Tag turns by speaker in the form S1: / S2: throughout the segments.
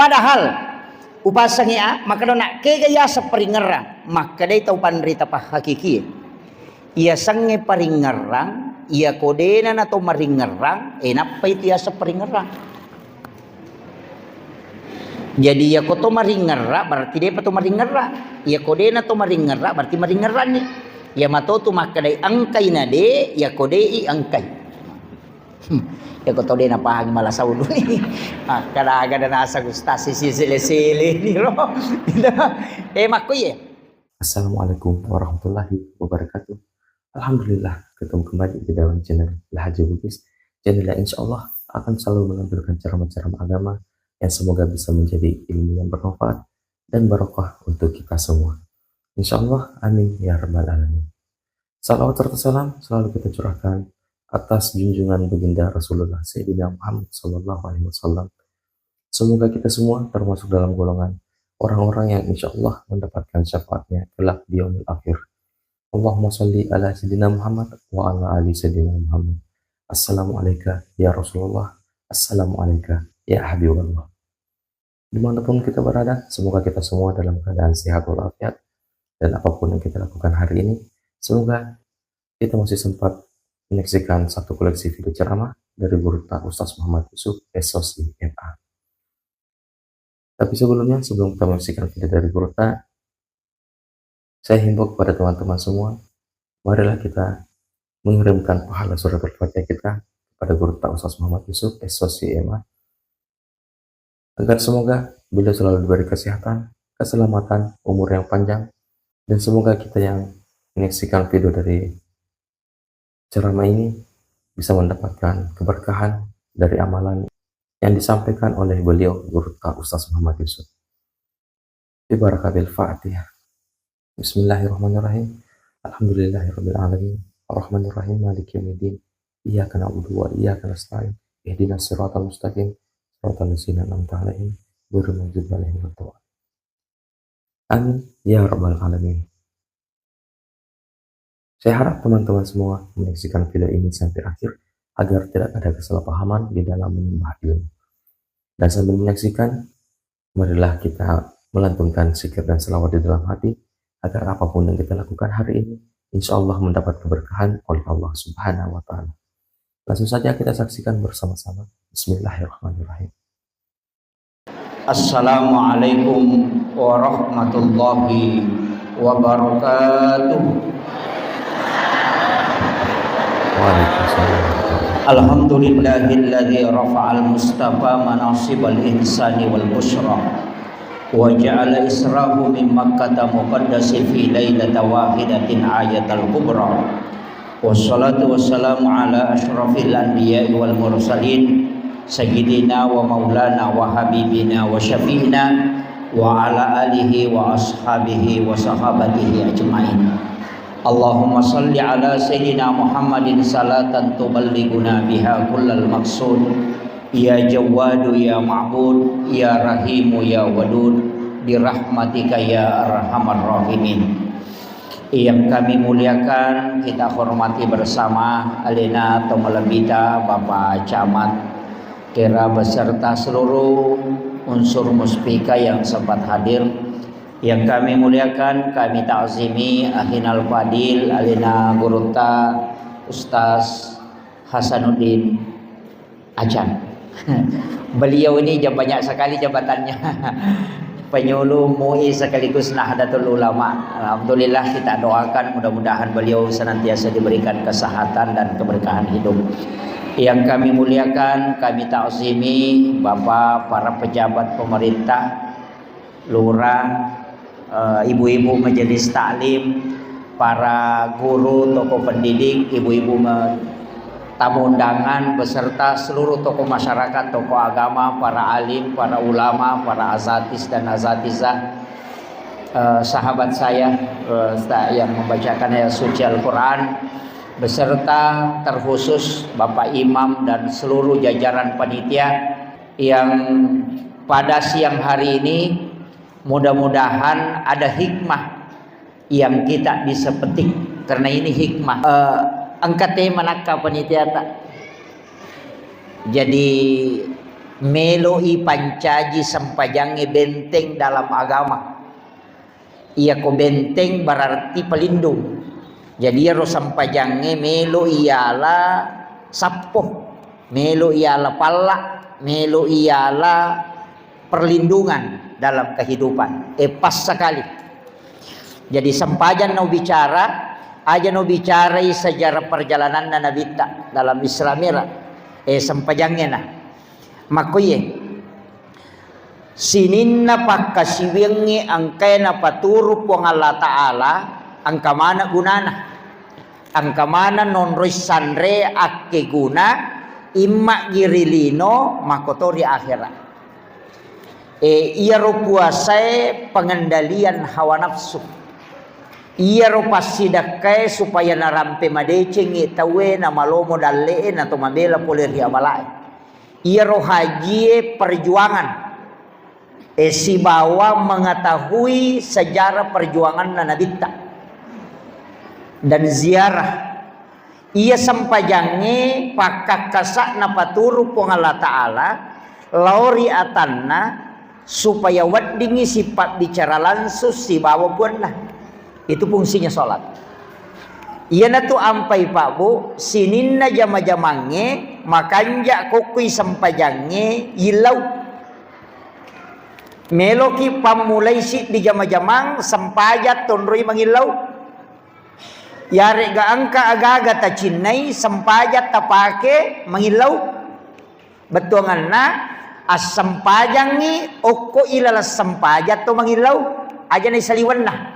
S1: Padahal upasangnya maka nak kegaya seperingerang maka dia tahu pandrita pah hakiki. Ia sange paringerang, ia kodena atau maringerang, napa itu ia seperingerang. Jadi ia koto maringerang berarti dia patu maringerang. Ia kodena atau maringerang berarti maringerang ni. Ia mato tu maka dia angkai nade, ia kodei angkai. Ya kau tahu dia nak paham malah saulu ni. Kadang-kadang nasa gustasi si sile-sile ni loh. Makku ya.
S2: Assalamualaikum warahmatullahi wabarakatuh. Alhamdulillah ketemu kembali di dalam channel Lahaja Bugis. Channel yang insya Allah akan selalu menampilkan ceramah-ceramah agama yang semoga bisa menjadi ilmu yang bermanfaat dan barokah untuk kita semua. Insya Allah, amin ya rabbal alamin. Salawat serta salam selalu kita curahkan atas junjungan baginda Rasulullah Sayyidina Muhammad Sallallahu Alaihi Wasallam. Semoga kita semua termasuk dalam golongan orang-orang yang insya Allah mendapatkan syafaatnya kelak di yaumil akhir. Allahumma salli ala Sayyidina Muhammad wa ala ali Sayyidina Muhammad. Assalamualaikum ya Rasulullah. Assalamualaikum ya Habibullah. Dimanapun kita berada, semoga kita semua dalam keadaan sehat walafiat dan apapun yang kita lakukan hari ini, semoga kita masih sempat menyaksikan satu koleksi video ceramah dari Guru Ustaz Muhammad Yusuf SOC MA. Tapi sebelum kita menyaksikan video dari Guru, saya himbau kepada teman-teman semua, marilah kita mengirimkan pahala surat al-Fatihah kita kepada Guru Ustaz Muhammad Yusuf SOC MA, agar semoga beliau selalu diberi kesehatan, keselamatan, umur yang panjang, dan semoga kita yang menyaksikan video dari ceramah ini bisa mendapatkan keberkahan dari amalan yang disampaikan oleh beliau Guru Ustaz Muhammad Yusuf. Barakatil Fatihah. Bismillahirrahmanirrahim. Alhamdulillahirabbil alamin. Arrahmanirrahim. Maliki yaumiddin. Iyyaka na'budu wa iyyaka nasta'in. Ihdinas siratal mustaqim. Siratal ladzina an'amta 'alaihim ghairil maghdubi 'alaihim waladdallin. Amin ya rabbal alamin. Saya harap teman-teman semua menyaksikan video ini sampai akhir agar tidak ada kesalahpahaman di dalam menyembah ilmu. Dan sambil menyaksikan, marilah kita melantunkan zikir dan selawat di dalam hati agar apapun yang kita lakukan hari ini, insya Allah mendapat keberkahan oleh Allah Subhanahu wa Ta'ala. Langsung saja kita saksikan bersama-sama. Bismillahirrahmanirrahim.
S1: Assalamualaikum warahmatullahi wabarakatuh. Alhamdulillahilladzi rafa'al mustafa manasibal insani wal busra wa ja'ala israhu min makkah muqaddasi fi lailata wahidatin ayatal kubra. Wassalatu wassalamu ala asyrafil anbiya'i wal mursalin sayyidina wa maulana wa habibina wa syafi'ina wa ala alihi wa ashabihi wa sahabatihi ajma'in. Allahumma salli ala Sayyidina Muhammadin salatan tuballighuna biha kullal maqsud. Ya Jawadu ya Ma'bud, ya Rahimu ya Wadud, birahmatika ya Arhamar Rahimin. Yang kami muliakan, kita hormati bersama Alina Tomalabita, Bapak Camat Kera beserta seluruh unsur muspika yang sempat hadir. Yang kami muliakan, kami ta'zimi Ahinal Fadil Alina Gurunta Ustaz Hasanuddin Ajan. Beliau ini banyak sekali jabatannya. Penyuluh MUI sekaligus Nahdlatul Ulama. Alhamdulillah kita doakan mudah-mudahan beliau senantiasa diberikan kesehatan dan keberkahan hidup. Yang kami muliakan, kami ta'zimi Bapak para pejabat pemerintah, lurah, ibu-ibu majelis taklim, para guru, tokoh pendidik, ibu-ibu tamu undangan beserta seluruh tokoh masyarakat, tokoh agama, para alim, para ulama, para azatis dan azatizah, sahabat saya yang membacakan ayat suci Al-Quran, beserta terkhusus Bapak Imam dan seluruh jajaran panitia yang pada siang hari ini mudah-mudahan ada hikmah yang kita bisa petik, karena ini hikmah. Angkatnya manakah panitia tak? Jadi meloi pancaji sampajangi benteng dalam agama. Ia ko benteng berarti pelindung. Jadi ro sampajangi melo ialah sappo, melo ialah pala, melo ialah perlindungan dalam kehidupan. Pas sekali. Jadi sampajan no bicara, aja no bicarai sejarah perjalanan Nabi ta dalam Islamira. Sampajangnya nah. Makoye sininna pakkasiwengi angkena paturu pong Allah Ta'ala angka mana gunana, angka mana non sandre akke guna imma girilino makotori akhirat. Ia ro puasai pengendalian hawa nafsu, ia ro pasidakai supaya narampe madeceng tawe na malomo daleen atau mabela poleri amalai. Ia ro haji perjuangan. Si bawa mengetahui sejarah perjuangan Nabi ta dan ziarah. Ia sampajange pakakasak na paturu pong Allah Ta'ala lauri atanna supaya waddingi sifat bicara langsung si bawa pun nah. Itu fungsinya sholat. Ia na tu ampai pak bu sininna jama-jamange makanja kokui sampajange ilau meloki pamulai si di jama-jamang sampajat tonroi mangilau. Yare ga angka aga-aga ta cinnai sampajat tapake mangilau. Betuangan na as sampajangi oko ilalas sampajat to mangilau aja ni saliwan na.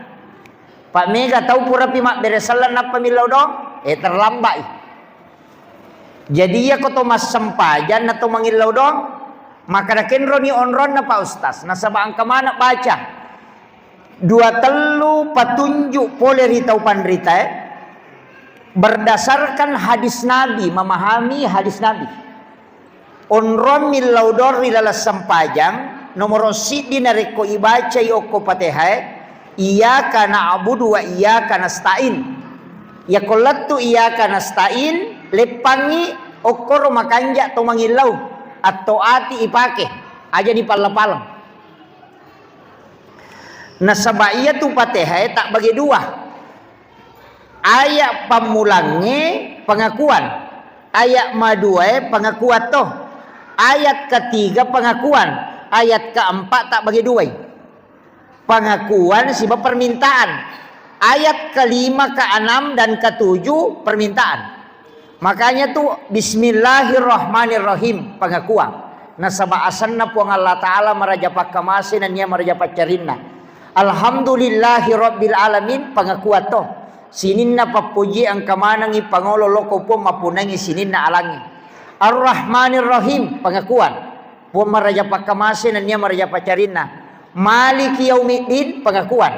S1: Pak Mega tahu pura pimak beresalan na pamilau dong terlambat. Jadi ya ko to mas sampajan na to mangilau dong. Maka dakin roni onron na Pak Ustaz. Nasaba angka mana baca. 2 patunjuk poleri tau pandrita berdasarkan hadis Nabi, memahami hadis Nabi. Onron milaudor rilalas sampajang nomor sidi nareko ibaca yoko patehai iyyaka na'budu wa iyyaka nasta'in. Ya kolatu iyyaka nasta'in lepangi okoro makanja to mangilau atau ati ipake aja di palang-palang. Nasabaiya tu patehai tak bagi dua. Ayat pamulangnya pengakuan, ayat madua pengakuan toh, ayat ketiga pengakuan, ayat keempat tak bagi dua. Pengakuan sebab permintaan, ayat kelima, keenam dan ketujuh permintaan. Makanya tuh Bismillahirrahmanirrahim pengakuan. Nasaba asanna puang Allah Ta'ala meraja pakamasin dan ia meraja pacarinna. Alhamdulillahi Rabbil Alamin pengakuan toh. Sininna papuji ang kamanangi pangolo loko po mapunangi sininna alangi. Ar-Rahmanirrahim pengakuan. Puang meraja pakamasin dan ia meraja pacarinna. Maliki yaumiddin pengakuan.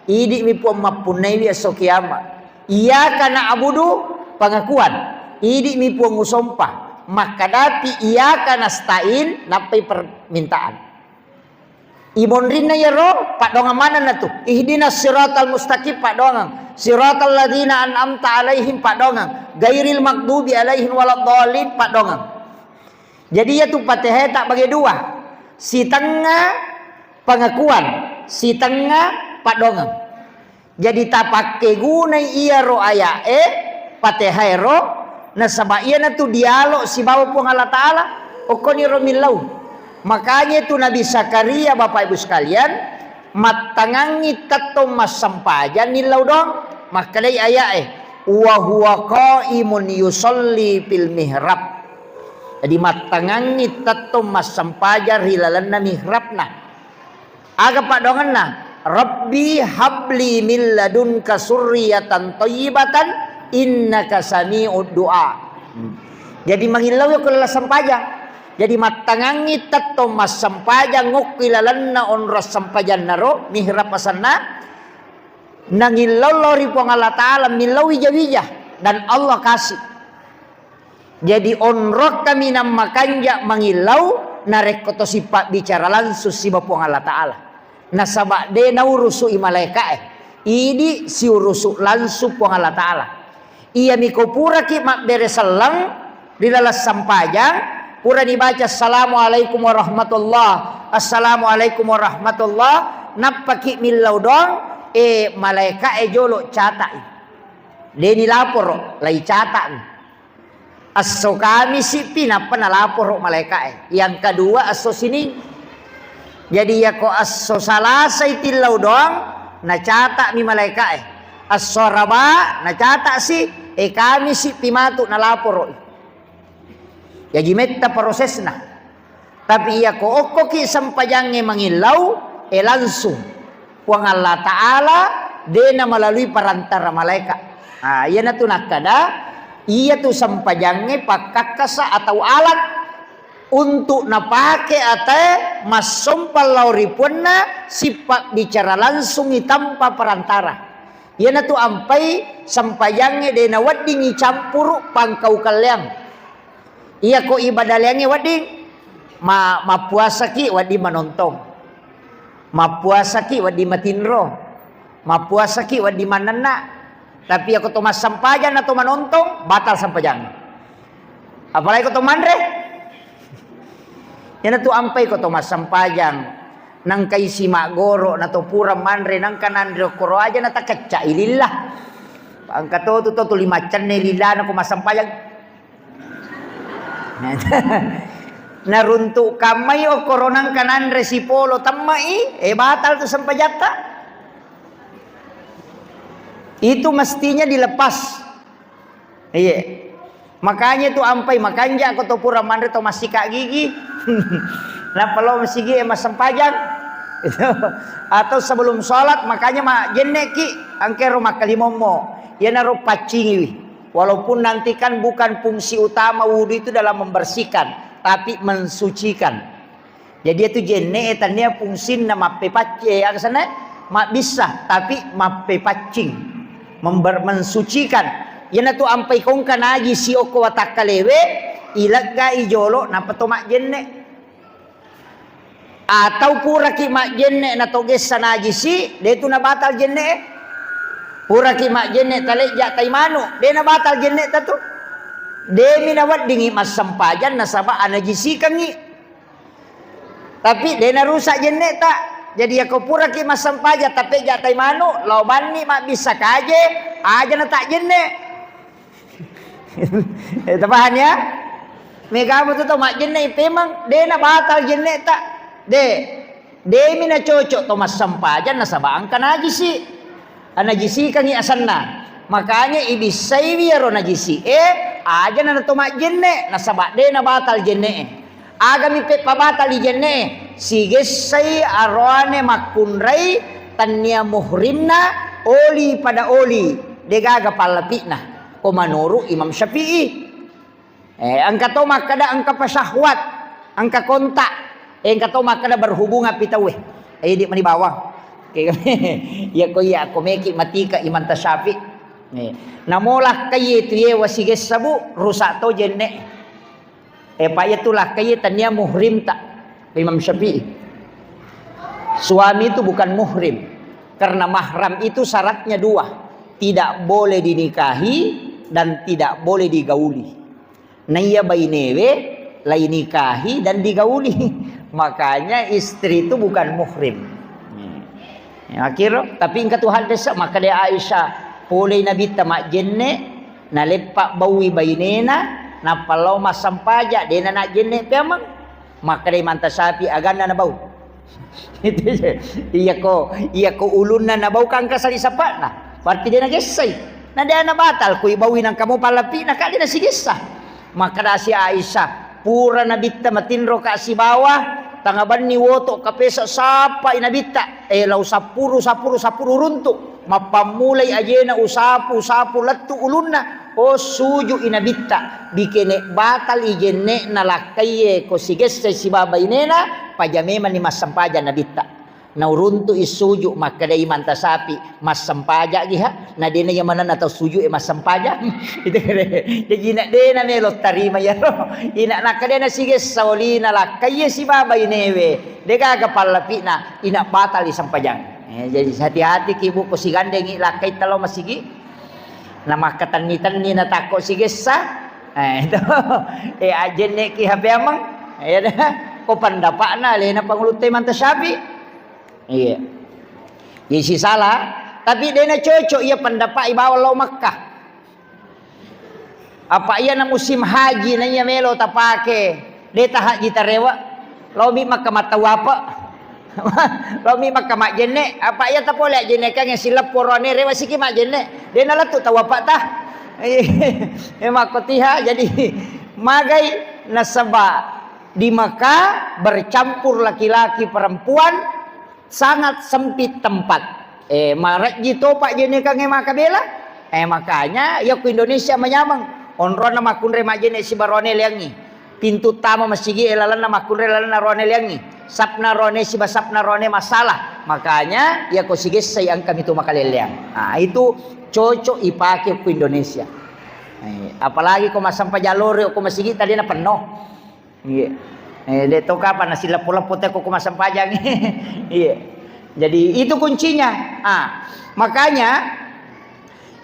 S1: Idi mi puang mapunai esok kiamat. Iyyaka na'budu pengakuan. Idi mi puang usompah maka dati iyyaka nasta'in napai permintaan. Ibonrinna ya ro pak dongang mana na tu ihdinas siratal mustaqim pak dongang siratal ladzina an'amta alaihim pak dongang gairil maghdubi alaihim waladdallin pak dongang. Jadi ya tu Fatihah tak bagi dua, si tengah pengakuan, si tengah pak dongang. Jadi tak pakai guna iya ro aya Fatihah ro. Nah sabaiya na tu dialog si bawa pun Allah Ta'ala okoni romilau. Makanya itu Nabi Zakaria Bapak Ibu sekalian matangangi tato mas sampajan nilau dong. Maka dari ayat wa huwa qaimun yusolli fil mihrab. Jadi matangangi tato mas sampajan hilalanna mihrabna. Aga pak dongan na Rabbi habli min ladunka surriyatan thayyibatan innaka sami'ud du'a. Jadi mangilau ya kula sampajan. Jadi matangangi tato mas sampajan ngokilalanna onros sampajan naro mihrab asanna nangilau lori puang Allah Ta'ala milau wijah dan Allah kasih. Jadi onrok kami namakanja mangilau narekoto sifat bicara langsung si bapuang Allah Ta'ala. Nasabak de na urusu imalaika idi si urusu langsung puang Allah Ta'ala. Ia mikopura ki mak beresalang di dalam sampajang pura dibaca assalamualaikum warahmatullah napaki millau dong malaika jolo catak deni lapor lai catak asso kami sipi napa na lapor malaika yang kedua asso sini jadi ya ko asso salasai tillau dong na catak mi malaika asso raba na catak si kami sipi matu na lapor ya jimetta prosesna tapi ya ko okko ki sampajangnya mengilau langsung wang Allah Ta'ala dena melalui perantara malaikat. Nah, iya tu nakada iya tu sampajangnya pakakasa atau alat untuk napake ate masompal lauripunna sifat bicara langsung tanpa perantara. Iya tu ampai sampajangnya dena wadingi campur pangkau kalian. Iya ko ibadah liangnya wading ma puasa ki wadi manontong. Mapuasa ki wadi matinro, mapuasa ki wadi manana. Tapi aku tu mas sampajan atau manontong batal sampajan. Apalagi aku tu mandre. Yana tu ampai aku tu mas sampajan. Nang kay si magoro na tu pura mandre nang kanandro koro aja na takacca ilillah. Ang kato tu 5 cenne lillah na ko mas sampajan. Naruntuk kamay o koronang kanan resipolo tamai batal tu sampajata itu mestinya dilepas iya makanya tu ampai makanya aku tu pura mandre tu masih kak gigi nah kalau masih gigi mas sampajang atau sebelum sholat makanya mak jeneki angkero makalimomo ya naruh pacingi walaupun nanti kan bukan fungsi utama wudu itu dalam membersihkan tapi mensucikan. Jadi itu jene etannya fungsi nama pepace yang sana mak bisa tapi mape pacing mensucikan. Yana tu ampai kong kanaji si oko watakalewe ilaga ijolo napa to mak jene atau pura ki mak jene na toges sanaji si de tu na batal jene pura ki mak jene tale ja taimanu de na batal jene tatu demi nawat dingi mas sampajan nasaba anajisi kangi tapi dena rusak jenne tak jadi aku pura ki mas sampaja tapi jatai manu loban ni mak bisa kaje aja na tak jenne tabahan ya mega betul tu mak jenne memang dena batal jenne tak demi na cocok to mas sampajan nasaba angka najisi anajisi kangi asanna makanya ibisai biaro najisi aja na to mak jenne nasaba de na batal jenne agami pe pabatal di jenne sige sai arwane makunrai tanya muhrimna oli pada oli degaga palapina o manuru Imam Syafi'i angka to makada angka pasahwat angka kontak angka to makada berhubungan pitawe di mani bawang ya ko ya ko meki matika Imam Syafi'i namolah kaye tu ye wasige sabu rusak to jenne payatulah kaye tanya muhrim tak Imam Syafi'i suami itu bukan muhrim karena mahram itu syaratnya 2 tidak boleh dinikahi dan tidak boleh digauli naya bainewe lai nikahi dan digauli makanya istri itu bukan muhrim akhirnya tapi ingkatu hadis maka dia Aisyah pulai nabi tamak jenne na lepak bawi bainena na palau masampaja dena nak jenne pemang maka dia manta sapi aganda na bau itu iya ko ulunna na bau kang kasali sapat nah berarti dia na gesay na dia na batal kuy bawi nang kamu palapi na kali na sigesa maka da si Aisyah pura nabi tamatinro ka si bawah tangaban ni woto kapesa sapa inabita lau sapuru runtuk mapamulay ajena usapu latu ulunna o suju inabita bikene batal ijenne nalakaye ko siges si babay nena pajame man ni masampaja nabita na uruntu isuju makada imanta sapi masampaja giha na dena yamanan atau suju masampaja itu jadi na dena melot tarima yaro ina nakadena siges sauli nalakaye si babay newe dega kapalapi na ina batal isampajang jadi hati-hati kibu ko si gandeng ilakay talo masigi na makatanitan ni natako sige sa Itu ajen nek ki hape amang. Ya dah. Ko pandapakna le na pangulutay man tasyabi. Iya. Isi salah, tapi dia na cocok ia pendapat ibawa lau Makkah. Apa ia na musim haji na ia melo tapake. Dia tak haji tarewa. Lau mi Makkah matawapa. Lau mi Makkah mak jenne. Apa ia tak boleh jenne kan yang silap porone rewa siki mak jenne. Dia na latu tawapa tah. Emak kotiha jadi magai nasaba di Makkah bercampur laki-laki perempuan sangat sempit tempat. Maret gitu pak jenne kan emak kabela. Makanya ya ku Indonesia menyamang. Onron nama kunre mak jenne si barone liangi. Pintu tama masigi elalan nama kunre elalan rone liangi. Sapna rone si basapna rone masalah. Makanya ya ku sige sayang kami tu makaleliang. Itu cocok ipake ku Indonesia. Apalagi kau sampai jalur kau masih tadi na penuh. Iya. Deto kapan nasi lepo-lepo teh kau masam pajang. Iya. Jadi itu kuncinya. Makanya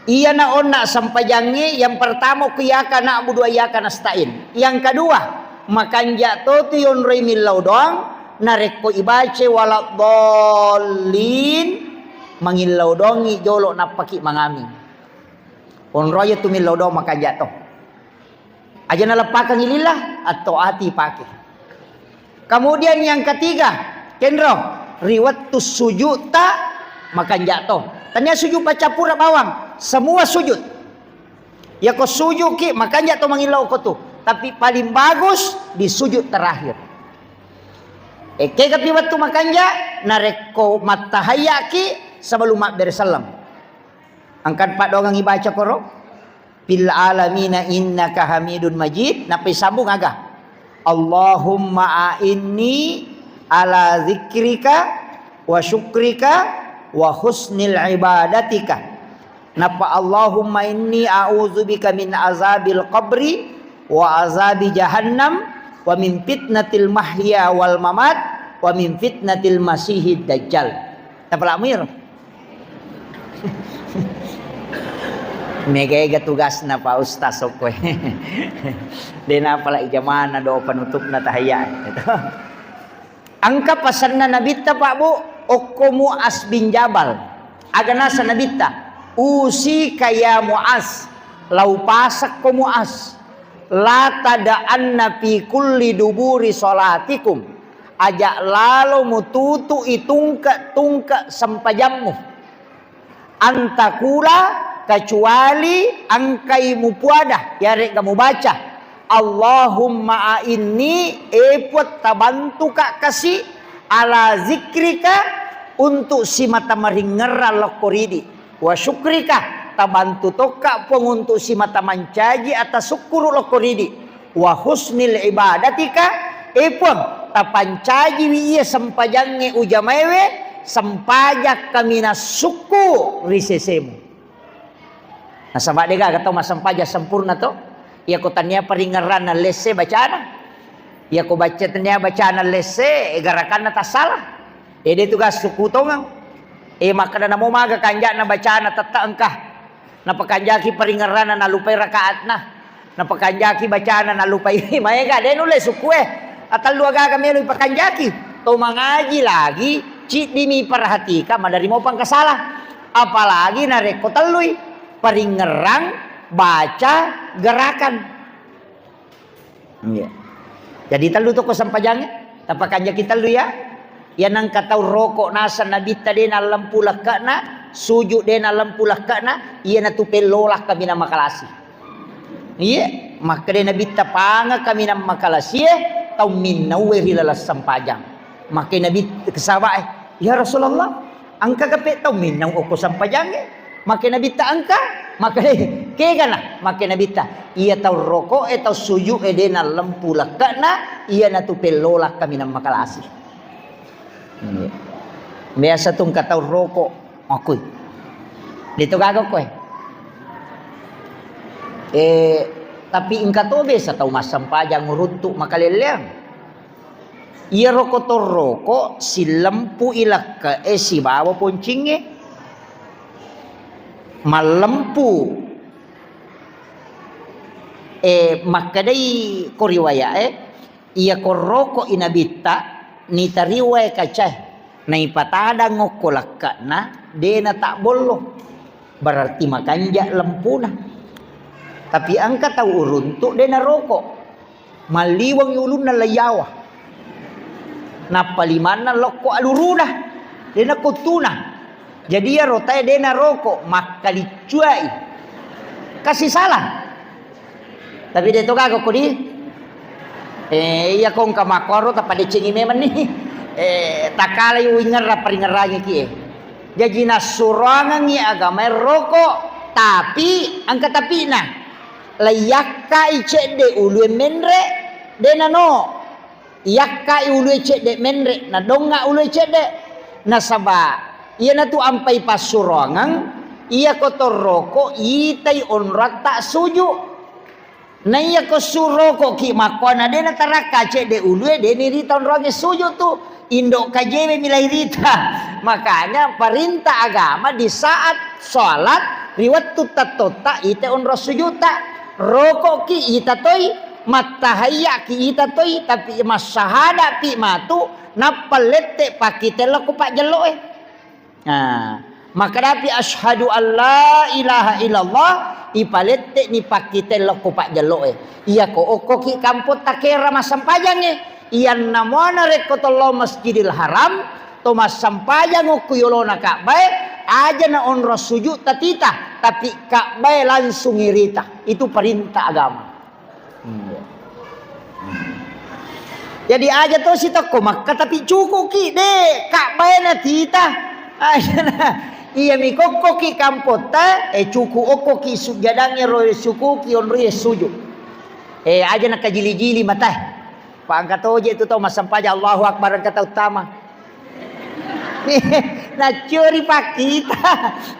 S1: iya na onna sampajangi yang pertama kiyaka na abu dua yaka nastain. Yang kedua makan jatuh tuyun remil laudong narek ko ibace walak dolin mangilau dongi jolok napaki mangami. Onroya tumilau do makan jatuh. Aja na lepakan ililah atau hati pakai. Kemudian yang ketiga, kendro riwat tu sujud tak makan jatuh. Tanya sujud baca pura bawang, semua sujud. Ya kau sujud ki makan jatuh mangilau kau tu. Tapi paling bagus di sujud terakhir. Kapi waktu makan jatuh nareko matahayaki sebelum mak bersalam. Angkat pak doang ibaca koro. Bil alamina innaka hamidun majid. Napi sambung agak. Allahumma a'inni ala zikrika wa syukrika wa husnil ibadatika. Napa Allahumma inni a'udzubika min azabil qabri wa azabi jahannam wa min fitnatil mahya wal mamat wa min fitnatil masihid dajjal. Napa lamir? Mega tugas na pa ustaz kowe. Dena pala ijamana do penutup na tahaya. Angka pasan na nabita Pak Bu, okko Mu'az bin Jabal. Agana sa nabita, usi kaya Mu'az, lau pasak ko Mu'az. La tada'anna fi kulli duburi salatikum. Ajak lalu mututu itungka sampajammu. Antakula kecuali angkai mupuada ya rek kamu baca Allahumma a'inni epot tabantu kak kasih ala zikrika untuk si mata maringera lokoridi wa syukrika tabantu toka pun untuk si mata mancaji atas syukur lokoridi wa husnil ibadatika epon tapancaji wiya sampajange ujamewe sampajak kamina suku risesemu. Nah sama dega kata mas sampaja sempurna to. Ya ko tanya peringeran na lese bacaan. Ya ko baca tanya bacaan na lese garakan na tasalah. Dia tugas suku tongang. Maka na mo maga kanja na bacaan na tata engkah. Napakanjaki peringeran na nalupay rakaat na. Napakanjaki bacaan na nalupay. Maega denule suku atal luaga kami lu pakanjaki. To mangaji lagi cik dimi perhatika madari mo pang kasalah. Apalagi na reko talui. Peringerang baca gerakan. Iya. Jadi telu tu ko sampajangnya. Tapakan kita lu ya. Ya nang katau rokok nasa nabita de na lampu lakana, sujud de na lampu lakana, iya na tu pelolah kami na makalasi. Iya, maka de nabita panga kami na makalasi tau minnawe hilalas sampajang. Maka nabi kesawa ya Rasulullah, angka kape tau minnaw ko sampajang Maka nabita angka, maka kaya na, maka nabita iya tau rokok tau suju edena lampu lakana, iya na tu pelola kami nang makalasi. Biasa tung katau rokok, akoy. Dito gagawin ko tapi ingka to besa tau masampajang nguruntuk makaliliang. Iya rokok to rokok si lampu ilaka si bawa poncingnya. Malempu maka dai ko riwaya iya ko roko inabita ni tariway kacay na ipatada ngoko lakka na de na tak bollo berarti makanja lempuna tapi angka tahu uruntu de na roko maliwang ulun na layawa na palimana loko aluruna de na kutuna jadi ya rotay de na roko makalicuai kasih salah tapi dito kago ko di iya kong kamakoro tapade cengi meman ni takalay uingar ra paringaranya ki jadi nasurangan ni agama rokok tapi angka tapi na layakka icede ulu menre de nano yakka ulu icede menre na donga ulu icede na saba iya na tu ampai pasurangan iya kotor rokok itai onrat tak suju na iya ko suroko ki makona de na taraka cede ulu de ni rita onrage suju tu indok kajewe milai rita makanya perintah agama di saat sholat riwat tutatota ite onro sujuta rokok ki ita toy matahaya ki ita toy tapi masahada pi matu napalete pakite laku pak jelo nah maka dapi asyhadu alla ilaha illallah ipalete ni pakite laku pak jelo iya ko oko ki kampot takera masampajang iyan namona rekotollo masjidil haram to masampajang ukuyolona Ka'bah aja na onro sujud tatita tapi Ka'bah langsung irita itu perintah agama jadi aja to si toko Makkah tapi cukup ki de Ka'bah na tita aja na iya mi kokko ki kampota cukup oko ki sujadangnya roe suku ki onro sujud aja na kajili-jili mata pangkat oje itu tau masampaja Allahu Akbar kata utama nah curi pak kita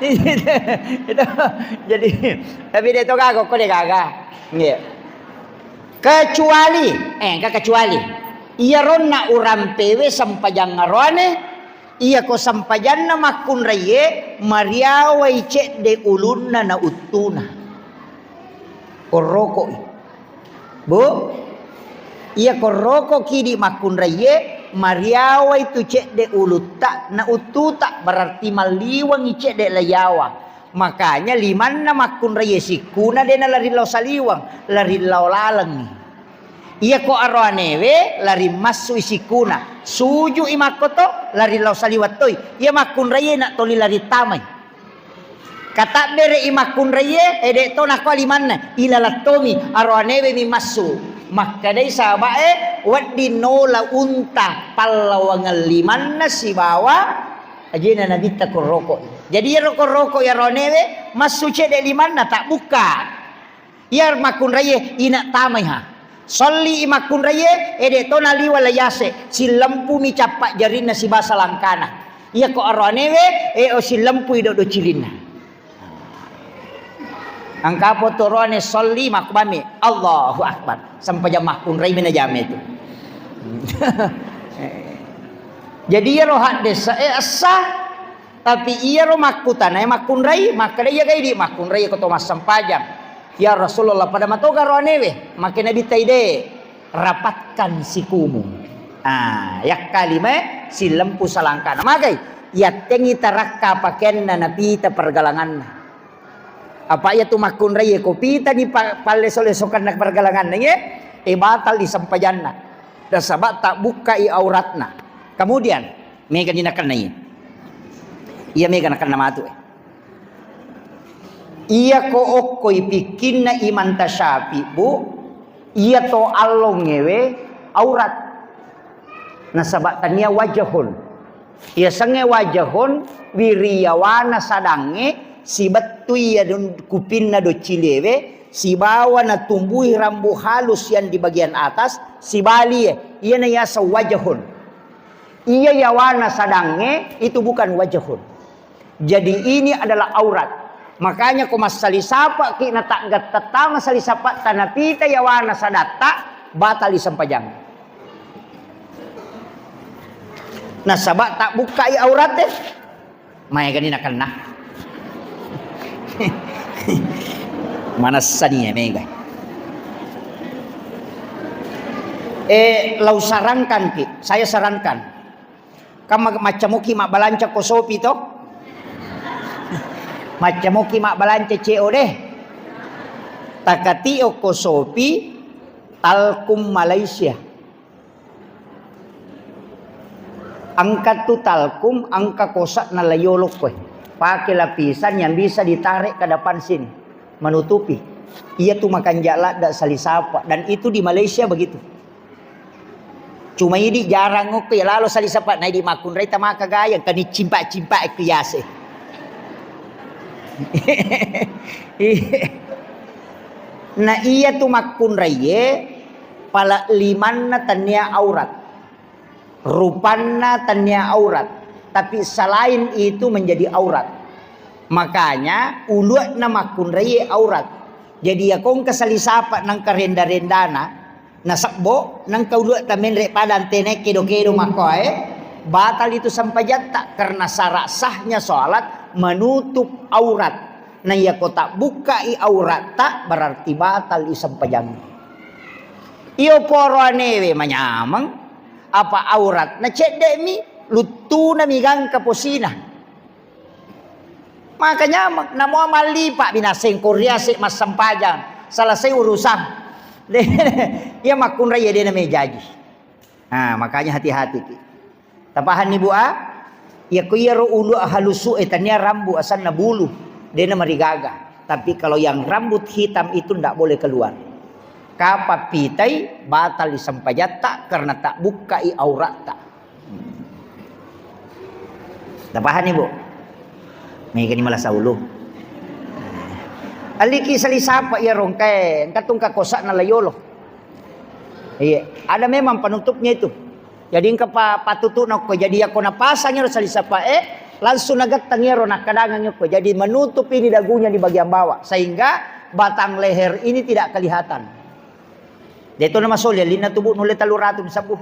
S1: itu jadi tapi dia itu kagak kok dia kagak kecuali kecuali iya ronna uram pewe sampajang ngarone iya ko sampajanna makun raye mariawa icek de ulunna na utuna koroko bu iya koroko kidi makun raye mariawa itu cek de uluta na ututa berarti maliwang icek de layawa makanya limanna makun raye sikuna de na lari lau saliwang lari lau lalang iya ko arwanewe lari masu isikuna suju imakoto lari lau saliwat toy iya makun raye nak toli lari tamay kata bere imakun raye ede to nak limanna ilalatomi arwanewe mi masu maka dai sahabat waddi nola unta palawangal liman na si bawa ajena nabi ta koroko jadi ya roko ya ronewe masuce de liman na tak buka ya makun raye ina tamai ha solli imakun raye ede to nali wala yase si lampu mi capak jarina si basa langkana iya ko ronewe o si lampu do cilina angka potorone solli makbami Allahu Akbar sampai jam makun rai mina jam itu jadi ya rohat desa asah tapi iya ro makutan makun rai maka dia gay di makun rai ko tomas sampajang ya Rasulullah pada matoga ronewe makin nabi taide rapatkan sikumu yak kalime si lempu salangkana magai ya tengi tarakka pakenna nabi ta pergalangan apa ya tu makun raya kopi tadi pale solesokan nak pergalangan ye batal disampajanna dan sahabat tak buka auratna kemudian mega dinakan nai iya mega nakan nama tu iya ko okoi pikinna iman tasyapi bu iya to allong ngewe aurat na sahabat tania wajahun iya sange wajahun wiriyawana sadange si batu ya don kupinna do cilewe si bawa na tumbuhi rambu halus yang di bagian atas si bali iya na yasa wajahun iya yawana sadange itu bukan wajahun jadi ini adalah aurat makanya ko masali sapa ki na tak gatatama sali sapa tanapita yawana sadatta batali sampajang nah sabat tak buka aurat maya ganina kana mana saninya mega
S3: Lau sarankan ki, saya sarankan. Kamu macam ki mak balanca ko sopi toh. Macam ki mak balanca CEO deh. Takati ko sopi talkum Malaysia. Angkat tu talkum, angka kosak na layolok ko. Pakai lapisan yang bisa ditarik ke depan sini, menutupi. Ia tu makan jalak dak salisapa, dan itu di Malaysia begitu. Cuma ini jarang oke lalu salisapa naik di makun reta maka gaya kani cimpak-cimpak kiase. Nah iya tu makun raya pala limanna tanya aurat, rupanna tanya aurat, tapi selain itu menjadi aurat. Makanya uluat na makun raya aurat. Jadi ya kong kasalisapa nang karenda-rendana nasakbo nang kauluat tamen rek padan tene kedo-kedo makoe batal itu sampajata karena syarat sahnya sholat menutup aurat. Nah ya kota buka i aurat tak berarti batal i sampajang. Iyo poro anewe manyamang apa aurat na cek demi lutu na migang kaposina. Makanya namo mali pak binaseng Korea sik mas sampajang selesai urusan. Ia makun raya dia namanya jaji. Nah, makanya hati-hati ki. Tapahan ni bua, ya kuyaro ulu halusu etanya rambu asan na bulu. Dia nama rigaga. Tapi kalau yang rambut hitam itu ndak boleh keluar. Kapa pitai batal disampajata karena tak buka i aurat tak. Tapahan ni bu. Mereka ni malah sauluh. Aliki salisapa ia rongkai, katung kakosak na layolo. Iya, ada memang penutupnya itu. Jadi engkau patutu nako jadi aku napasangnya salisapa langsung nagat tangiero nak kadangannya ko. Jadi menutup ini dagunya di bagian bawah sehingga batang leher ini tidak kelihatan. Dia itu nama solia lina tubuh nule 300 sabu.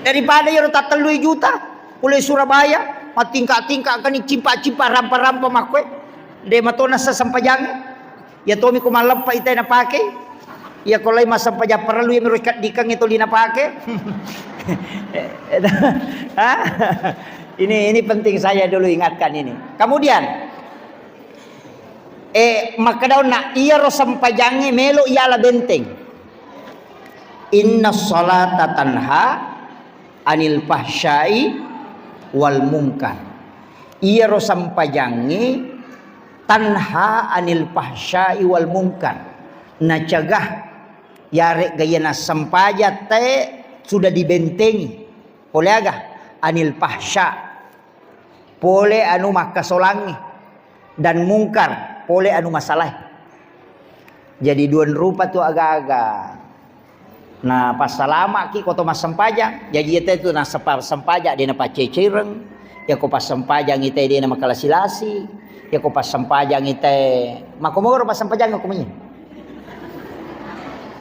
S3: Daripada ya rota 3 juta, mulai Surabaya, matingkak-tingkak kan cimpa-cimpa rampa-rampa makwe. De matona sa sampajang ya tomi ko malampa itay na pake ya kolay masampaja perlu ya merukat dikang itu lina pake. Ini penting saya dulu ingatkan ini. Kemudian maka daw na iya ro sampajangi melo iala benteng. Inna sholata tanha anil fahsyai wal munkar. Iya ro sampajangi tanha anil fahsyai wal munkar. Na cegah yare gaya na sampaja te sudah dibentengi oleh aga anil fahsya pole anu makasolangi dan mungkar pole anu masalah. Jadi duan rupa tu aga-aga. Nah pas salama ki koto mas sampaja jadi itu na sampaja dia na pacecireng ya ko pas sampajang ite dia na makalasilasi ya ko pas sampajang ite makomoro pas sampajang ko manya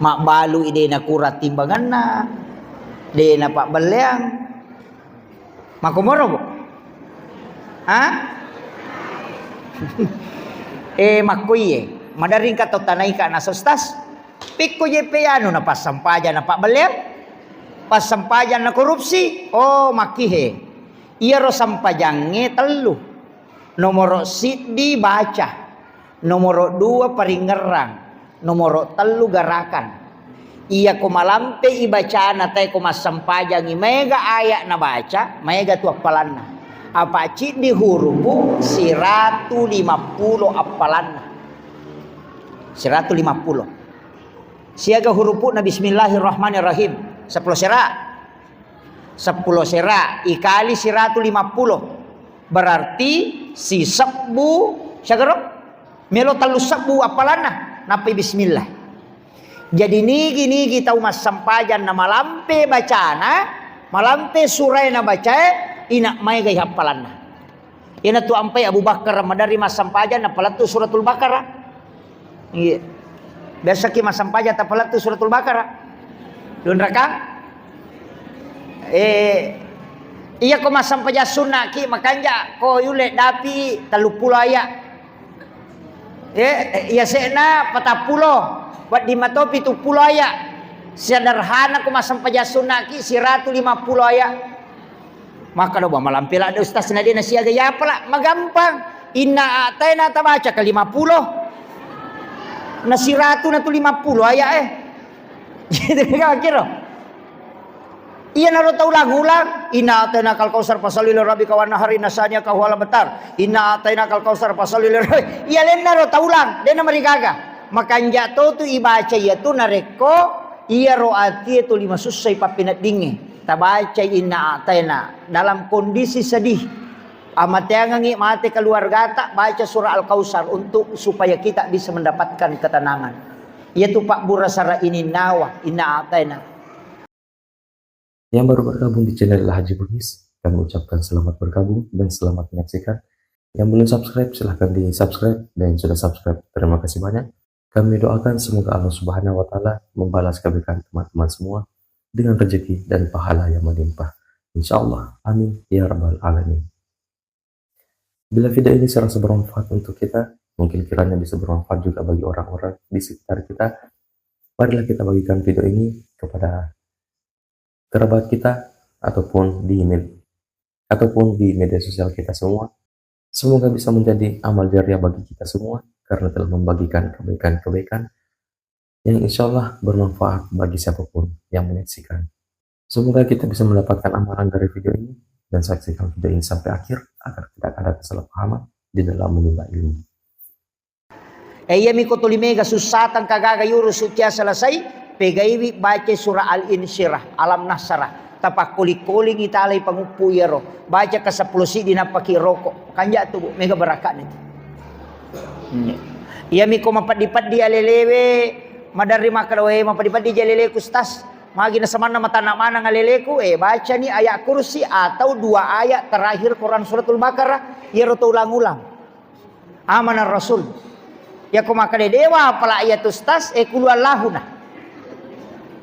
S3: mak balu ide na kurat timbangan na de na pak beleang makomoro bo makuye madaring ka to tanay ka na sustas pikko je piano na pas sampajan na pak beleang pas sampajan na korupsi makihe iya ro sampajange telu. Nomor sidi baca, nomor 2 paringerang, nomor 3 garakan. Iya ko malampe ibacana tay ko masampajangi mega ayak na baca, mega tu apalanna. Apa cid di hurupu 150 apalanna. 150. Siaga hurupu na bismillahirrahmanirrahim. 10 serak. 10 serak ikali 150 berarti si sabbu syagaro melo talu sabbu apalana napi bismillah. Jadi nigi kita umas sampajan na malampe bacana malampe surai na baca ina mai gay hapalanna ina tu ampai Abu Bakar madari mas sampajan na palatu suratul Baqarah. Iya biasa ki mas sampajan ta palatu suratul Baqarah dun raka iya ko masampaja sunnah ki makanja ko yule dapi 30 ayak iya sena 40 buat di matopi 70 ayak Sederhana ku masam pajasunaki si ratu 50 ayat. Maka do malampila ada ustaz na dia siaga ya pala magampang. Inna atayna tabaca ke 50. Na si ratu na tu 50 ayat Gitu kira. Iya naro tau lagu-ulang. Inna atayna kal kausar pasalil rabbika wan nahari nasanya ka huwala betar. Inna atayna kal kausar pasalil rabbi. Iya len naro tau ulang. Dia namari gaga. Makanya tu ibaca ya tu nareko iya roati itu 5 susai papinat dingi. Tabaca inna atayna dalam kondisi sedih. Amat yang mati keluarga tak baca surah Al-Kausar untuk supaya kita bisa mendapatkan ketenangan. Yaitu Pak Burasara ini nawa inna atayna.
S2: Yang baru bergabung di channel Haji Bugis, kami ucapkan selamat bergabung dan selamat menyaksikan. Yang belum subscribe silahkan di subscribe, dan yang sudah subscribe terima kasih banyak. Kami doakan semoga Allah Subhanahu wa Ta'ala membalas kebaikan teman-teman semua dengan rezeki dan pahala yang melimpah. Insya Allah, amin ya rabbal alamin. Bila video ini serasa bermanfaat untuk kita, mungkin kiranya bisa bermanfaat juga bagi orang-orang di sekitar kita. Marilah kita bagikan video ini kepada kerabat kita ataupun di media sosial kita semua. Semoga bisa menjadi amal jariah bagi kita semua karena telah membagikan kebaikan-kebaikan yang insya Allah bermanfaat bagi siapapun yang menyaksikan. Semoga kita bisa mendapatkan amalan dari video ini dan saksikan video ini sampai akhir agar tidak ada kesalahpahaman di dalam menimba ilmu.
S3: Iya miko tulimega susatan kagaga yuru sucia selesai pegaiwi baca surah Al-Insyirah alam nasarah tapak kuling-kuling italai pangupu yero baca ke 10 si dinapaki rokok kanja tu bu mega berakat nih. Iya miko mapat-dipat dia lelewe madari makarawe mapat-dipat dia lelewe kustas magi na samana matana mana ngaleleku baca nih ayat kursi atau 2 ayat terakhir Quran suratul Baqarah yero tu ulang-ulang. Amanah Rasul. Ya ko makade dewa pala ayat ustas kuluallahu nah.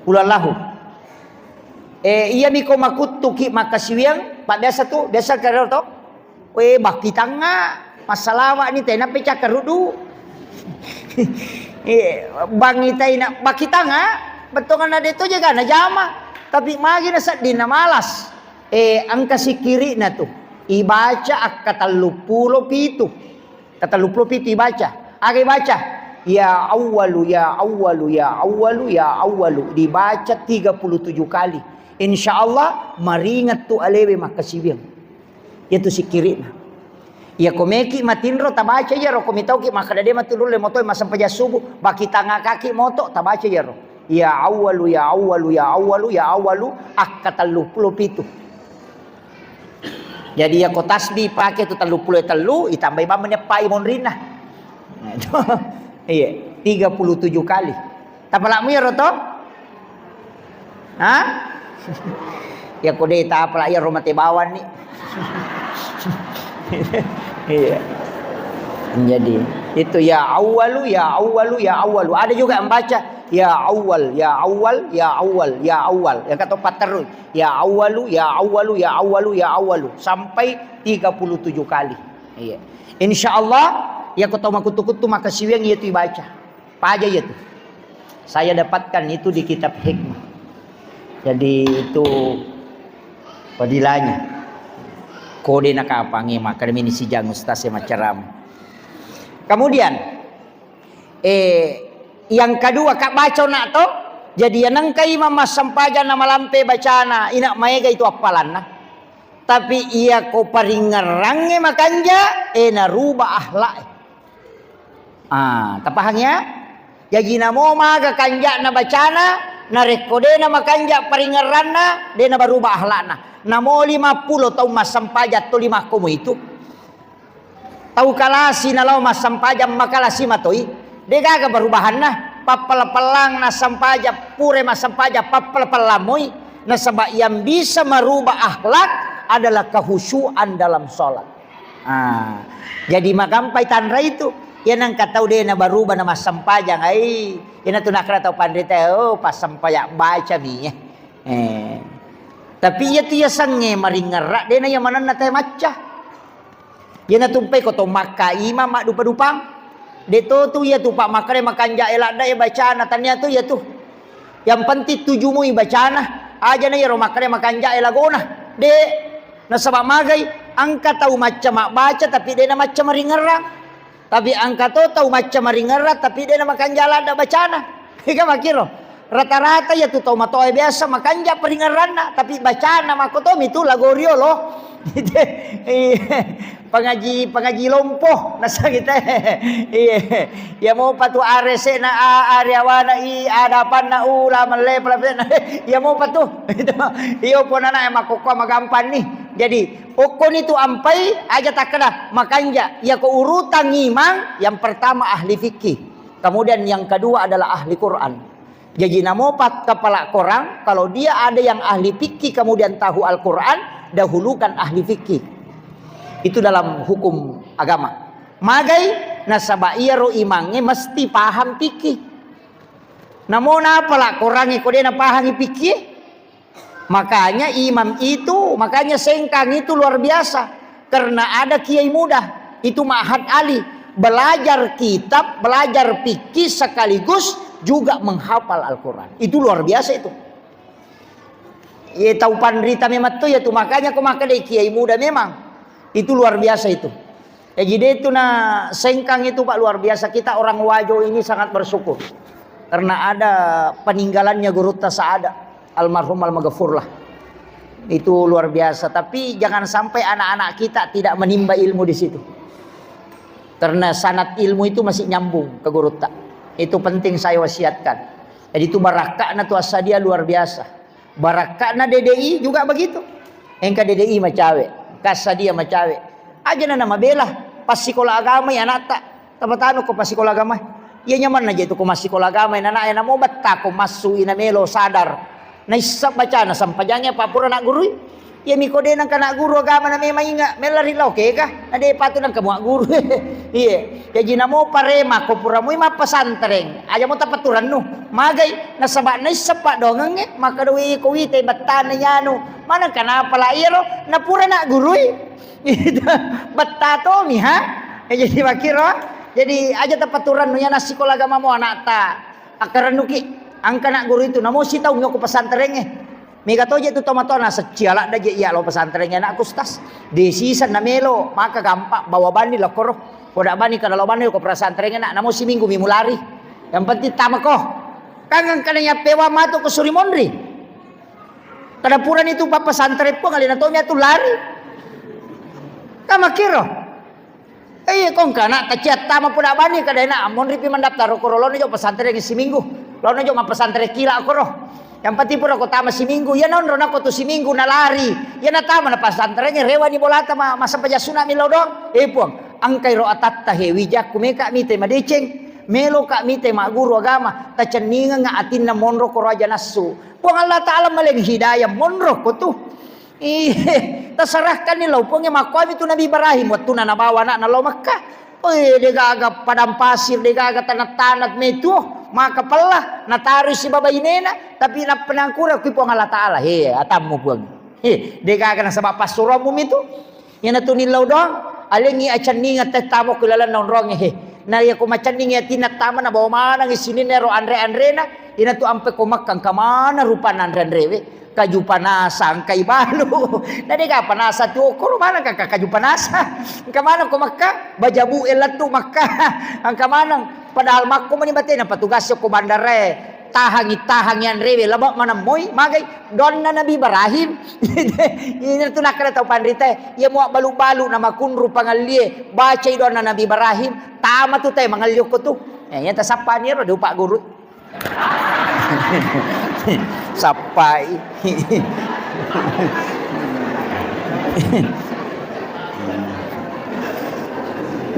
S3: Kuluallahu. Iya miko makutuki makasiwiang pak biasa tu biasa karo to. Baki tanga masalawak ni teh na peca karudu. Bang itai na baki tanga betongan ada itu jaga na jama tapi magi na sa din na malas. Angka si kiri na tu ibaca akatallupulo pitu. Katallupulo pitu ibaca. Agi baca ya awwalu ya awwalu ya awwalu ya awwalu dibaca 37 kali. Insyaallah maringat tu alewe makasibiang. Itu si kirina. Ya komeki matinro tabaca ya ro komitau ki makadade matinro le moto masam paja subuh baki tanga kaki moto tabaca ya ro. Ya awwalu ya awwalu ya awwalu ya awwalu akatallu pitu. Jadi ya ko tasbih pakai tu 33 itambah imam menyepai monrina. Iya, 37 kali. Tapalakmu ya roto? Hah? Ya kode tapalak ya romate bawan nih. Iya. Jadi itu ya awwalu ya awwalu ya awwalu. Ada juga yang baca ya awwal ya awwal ya awwal ya awwal. Yang kata empat terus ya awwalu ya awwalu ya awwalu ya awwalu sampai 37 kali. Iya. Insyaallah ya kau tahu makutu-kutu maka siweng itu dibaca. Apa aja itu? Saya dapatkan itu di kitab hikmah. Jadi itu padilanya. Kode nakapangi maka ini si jang ustaz macaram. Kemudian yang kedua kak baca nak to jadi yang kai mama sampaja nama lampe bacana inak maega itu apalan nah. Tapi ia ko paringerange makanja naruba akhlak. Tapahangnya jadi namo maga kanja na bacana na rekode na makanja paringeranna de na barubah akhlakna. Namo 50 tau masampaja to 5 komo itu. Tau kalasi na law masampaja makalasi matoi. De gaga barubahan na papalapalang na sampaja pure masampaja papalapalamoy na sabab yang bisa merubah akhlak adalah kehusyuan dalam sholat. Jadi magampai tanra itu yan ang kataw din na baruba na masampajang ay yan na tunakra tau pandita pas sampaya baca mi tapi iya tiya sange maringara din na yamanan na tayo matcha yan na tumpay ko to makaima madupa-dupang dito tu ya tu pak makare makanja elak da ya baca natanya tu ya tu Yang penting tujumu ibacana aja na yero makanya makanja elagona de na sabab magay angka tahu macam mak baca tapi dia na macam maringerang, tapi angka tahu macam maringerang tapi dia na makanjala ada bacana. Ika makiro rata-rata ya tu tahu matoy biasa makanja peringerana tapi bacana makotom itu lagorio loh. pengaji lompoh nasa kita ya mau patu arese na aryawana i adapan na ula male ya mau patu iyo po na makukwa magampan nih. Jadi ukon itu ampai aja tak kena makanja ya ko urutan ngimang. Yang pertama ahli fikih, kemudian yang kedua adalah ahli Quran. Jadi namopat kepala korang kalau dia ada yang ahli fikih kemudian tahu Al-Quran, dahulukan ahli fikih. Itu dalam hukum agama. Magai nasaba iya ro imangnya mesti paham fikih. Namun apalah korang ikut dia na paham fikih. Makanya imam itu, makanya sengkang itu luar biasa. Karena ada kiai muda, itu Ma'had Ali, belajar kitab, belajar fikih sekaligus juga menghafal Al-Quran. Itu luar biasa itu. Ya tahu pandrita memang tuh ya tuh makanya aku makan dari kiai muda memang itu luar biasa itu. Ya jadi itu nah sengkang itu Pak luar biasa. Kita orang Wajo ini sangat bersyukur karena ada peninggalannya Guru Tasada almarhum Al-Maghfur lah. Itu luar biasa. Tapi jangan sampai anak-anak kita tidak menimba ilmu di situ. Karena sanad ilmu itu masih nyambung ke Guru Ta. Itu penting saya wasiatkan. Jadi itu barakah na tu asadia luar biasa. Barakah na DDI juga begitu. Engka DDI macawe, kasadia macawe. Aja na nama bela pas sekolah agama ya anak tak. Tapatano ko pas sekolah agama. Ya nyaman aja itu ko mas sekolah agama na na mo batta ko masu ina melo sadar. Na isap baca na sampajangnya papura nak guru. Ya mikode nang kana guru agama na may mainga melari law ke ka. Ade pato nang kamu guru. Iya. Ya jina mo parema ko pura mo mapasantreng. Aja mo tapaturan no. Magay nasaba na isapa dongang maka dawi ko wite battana nyano. Mana kana pala iro na pura na guru. Battato mi ha. Ya jadi makiro. Jadi aja tapaturan no nya na sekolah agama mo anak ta. Akaran nuki angka nak guru itu namo si tahu ko pasantreng Mega toje tu tomatona seciala daje iya lo pesantrennya nak kustas. Desisan na melo maka gampang bawa bani lo koro. Koda bani kada lo bani ko pesantrennya nak namo si minggu mimulari. Yang penting tama ko. Kangang kananya pewa mato ko suri mondri. Kada puran itu papa pesantren po ngalina to tu lari. Kama kiro. Kong kana taciat tama puda bani kada na mondri pi mendaftar ko lo jo pesantren si minggu. Lo jo ma pesantren kila ko ro. Yang penting pun aku tama si minggu, ya non aku tu si minggu na lari, ya na tama na pasantrennya rewa ni bolata masa pajasuna milau dong, puang, angkai ro atatta he wijak kumeka mite madeceng, melo kak mite ma guru agama, ta ceninga nga atin na monro ko raja nasu, puang Allah Taala maleng hidayah monro ko tu, terserahkan ni lau puangnya makwam itu Nabi Ibrahim waktu na nabawa na lau Makkah. Degaga padang pasir, degaga tanat-tanat metu, maka pelah nataris si babai nena, tapi na penangkura kipo Allah Taala. Atamu puang. Degaga na sabab pasuromu itu. Yang natunin law dong, alengi acan ningat tetamo kilalan naon rong na ya ko macan ningat tinat tama na bawa mana ngisini nero Andre na, ina tu ampe ko makkang kamana rupa Andre kaju panasa kay balu na de ka panasa tu ko mana ka kaju panasa kamana ko makka bajabu elatu makka ang kamana padahal makko man ibate na patugas ko bandare tahang yan rewe labak mana moy magay don na Nabi Ibrahim ini tu nakala tau pandrite ya mo balu-balu na makunru pangalie baca don na Nabi Ibrahim tama tu tay mangalyo ko tu ya ta sapa ni ro de Pak Guru sapai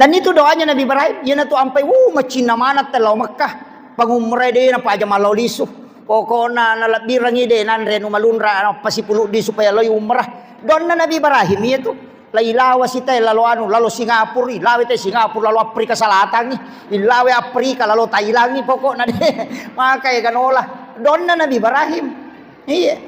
S3: dan itu doanya Nabi Ibrahim ya na tu ampai macina mana telau Makkah pangumre de na paja malau lisu pokona na birangi de nan renu malunra pasipulu di supaya loy umrah don na Nabi Ibrahim ya tu lailawa sita lalu Singapura ilawe te Singapura lalu Afrika Selatan ni ilawe Afrika lalu Thailand ni pokok na de maka ya kanola don na Nabi Ibrahim iya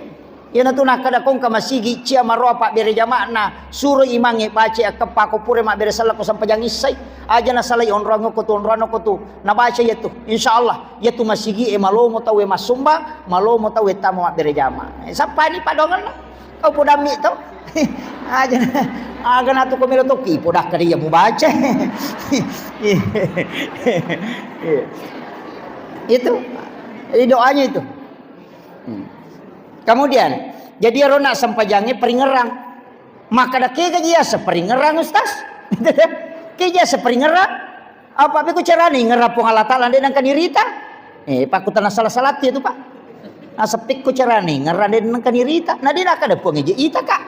S3: Yana tu nak kada kong ka masigi cia maro pak bere jamaah suruh imange baca kepa ko pure mak bere salah ko sampai jang isai aja na salah onrang ko tu na baca ya tu insyaallah ya tu masigi malo mo tawe masumba malo mo tawe tamu mak bere jamaah sampai ni padongan kau podami tu aja aga na tu ko melo to ki podah kadi ya mu baca itu doanya itu. Kemudian jadi rona sampajangnya peringerang maka dah kega dia seperingerang ustaz kega seperingerang apa aku cara ni ngerapong Allah Ta'ala dan kan irita pak ku tanah salah itu pak asapik ku cara ni ngeran dan kan irita nah dia nak ada puang je ita kak